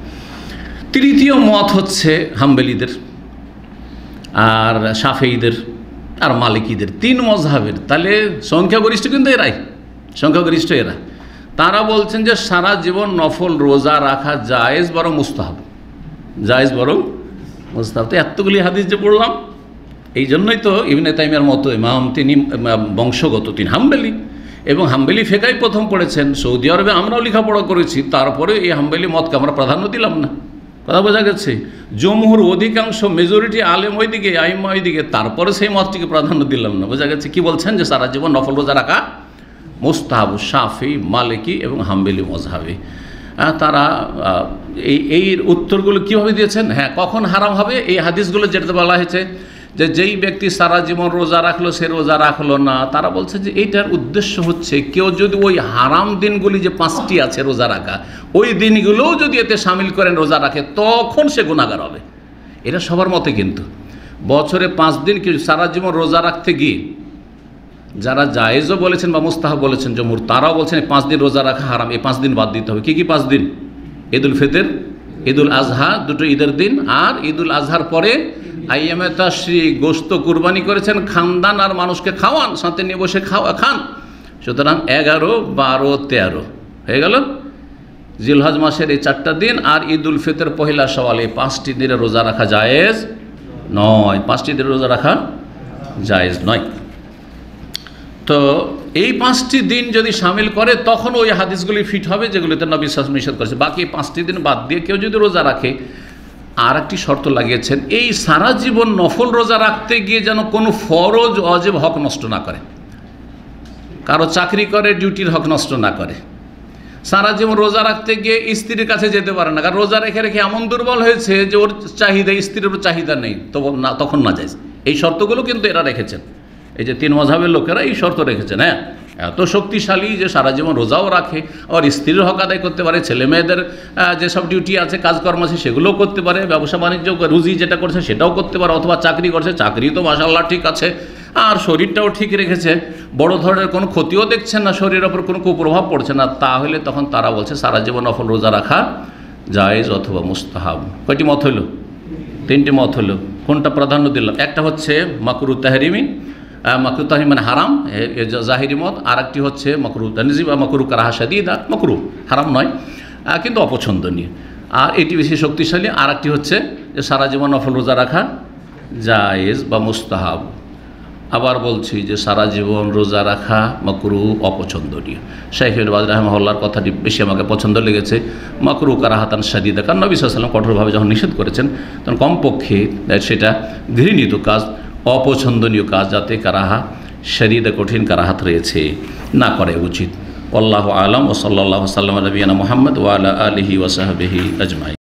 তৃতীয় মত হচ্ছে হাম্বলীদের আর শাফিঈদের আর মালিকীদের, তিন মযহাবের। তাহলে সংখ্যাগরিষ্ঠ কিন্তু এরাই, সংখ্যাগরিষ্ঠ এরা। তারা বলছেন যে সারা জীবন নফল রোজা রাখা জায়েজ বরং মুস্তাহাব, জায়েজ বরং মুস্তাহাব। তো এতগুলি হাদিস যে পড়লাম, এই জন্যই তো ইবনে তাইমিয়ার মতো ইমাম, তিনি বংশগত, তিনি হাম্বলী এবং হাম্বলী ফিকহ প্রথম পড়েছেন। সৌদি আরবে আমরাও লেখাপড়া করেছি, তারপরে এই হাম্বলী মতকে আমরা প্রাধান্য দিলাম না। কথা বোঝা গেছে? জমহুর অধিকাংশ মেজরিটি আলেম ওইদিকে, আইম্মা ওইদিকে, তারপরে সেই মতটিকে প্রাধান্য দিলাম না। বোঝা গেছে? কি বলছেন? যে সারা জীবন নফল রোজা রাখা মুস্তাহাব, শাফি, মালিকি এবং হাম্বলী মযহাবে। তারা এই উত্তরগুলো কীভাবে দিয়েছেন? হ্যাঁ, কখন হারাম হবে? এই হাদিসগুলো যেটাতে বলা হয়েছে যে যেই ব্যক্তি সারা জীবন রোজা রাখলো সে রোজা রাখলো না, তারা বলছে যে এইটার উদ্দেশ্য হচ্ছে কেউ যদি ওই হারাম দিনগুলি যে 5টি আছে রোজা রাখা, ওই দিনগুলোও যদি এতে সামিল করেন রোজা রাখে, তখন সে গুনাহগার হবে। এটা সবার মতে, কিন্তু বছরে 5 দিন কেউ সারা জীবন রোজা রাখতে গিয়ে যারা জায়েজও বলেছেন বা মুস্তাহাব বলেছেন জমহুর, তারাও বলছেন 5 দিন রোজা রাখা হারাম, এই 5 দিন বাদ দিতে হবে। কি 5 দিন? ঈদুল ফিতর, ঈদুল আজহা, দুটো ঈদের দিন, আর ঈদুল আজহার পরে আইয়ামে তাশরিক, গোশত কুরবানি করেছেন, খানদান আর মানুষকে খাওয়ান, সাথে নিয়ে বসে খান। সুতরাং 11, 12, 13 হয়ে গেল জিলহজ মাসের এই 4টা দিন, আর ঈদুল ফিতর, পহেলা শাওয়াল, এই 5টি দিনে রোজা রাখা জায়েজ নয়, 5টি দিনে রোজা রাখা জায়েজ নয়। তো এই 5টি দিন যদি সামিল করে তখন ওই হাদিসগুলি ফিট হবে যেগুলিতে নবী সাল্লাল্লাহু আলাইহি ওয়াসাল্লাম নিষেধ করেছে। বাকি 5টি দিন বাদ দিয়ে কেউ যদি রোজা রাখে, আর একটি শর্ত লাগিয়েছেন, এই সারা জীবন নফল রোজা রাখতে গিয়ে যেন কোনো ফরজ ওয়াজিব হক নষ্ট না করে, কারো চাকরি করে ডিউটির হক নষ্ট না করে। সারা জীবন রোজা রাখতে গিয়ে স্ত্রীর কাছে যেতে পারে না, কারণ রোজা রেখে রেখে এমন দুর্বল হয়েছে যে ওর চাহিদা, স্ত্রীর ওর চাহিদা নেই, তখন না যায়। এই শর্তগুলো কিন্তু এরা রেখেছেন, এই যে 3 মযহাবের লোকেরা এই শর্ত রেখেছেন। হ্যাঁ, এত শক্তিশালী যে সারা জীবন রোজাও রাখে, আর স্ত্রীর হক আদায় করতে পারে, ছেলে মেয়েদের যেসব ডিউটি আছে, কাজকর্ম আছে, সেগুলোও করতে পারে, ব্যবসা বাণিজ্য রুজি যেটা করছে সেটাও করতে পারে, অথবা চাকরি করছে, চাকরি তো মাশাআল্লাহ ঠিক আছে, আর শরীরটাও ঠিক রেখেছে, বড় ধরনের কোনো ক্ষতিও দেখছেন না, শরীরের ওপর কোনো কুপ্রভাব পড়ছে না, তাহলে তখন তারা বলছে সারা জীবন নফল রোজা রাখা জায়েজ অথবা মুস্তাহাব। কয়টি মত হলো? 3টি মত হলো। কোনটা প্রাধান্য দিলাম? একটা হচ্ছে মাকরু তাহরিমি, মাকরু তাহরিম মানে হারাম, জাহিরি মত। আর একটি হচ্ছে মাকরু তানজি বা মাকরু কারাহা শাদীদা, মাকরু হারাম নয় কিন্তু অপছন্দনীয়, আর এটি বেশি শক্তিশালী। আর একটি হচ্ছে যে সারা জীবন নফল রোজা রাখা জায়েজ বা মুস্তাহাব। আবার বলছি যে সারা জীবন রোজা রাখা মাকরু, অপছন্দনীয়। শাইখ ইবনে বাজ রাহিমাহুল্লাহর কথাটি বেশি আমাকে পছন্দ লেগেছে, মাকরু কারাহাতান শাদীদা, কারণ নবী সাল্লাল্লাহু আলাইহি ওয়াসাল্লাম কঠোরভাবে যখন নিষেধ করেছেন, তখন কমপক্ষে সেটা ঘৃণিত কাজ, অপছন্দনীয় কাজ, যাতে কারাহা শাদীদা, কঠিন কারাহাত রয়েছে, না করে উচিত। আল্লাহু আ'লাম। ওয়া সাল্লাল্লাহু সাল্লাম আলা নবিয়িনা মুহাম্মদ ওয়া আলা আলিহি ওয়া সাহবিহি আজমাইন।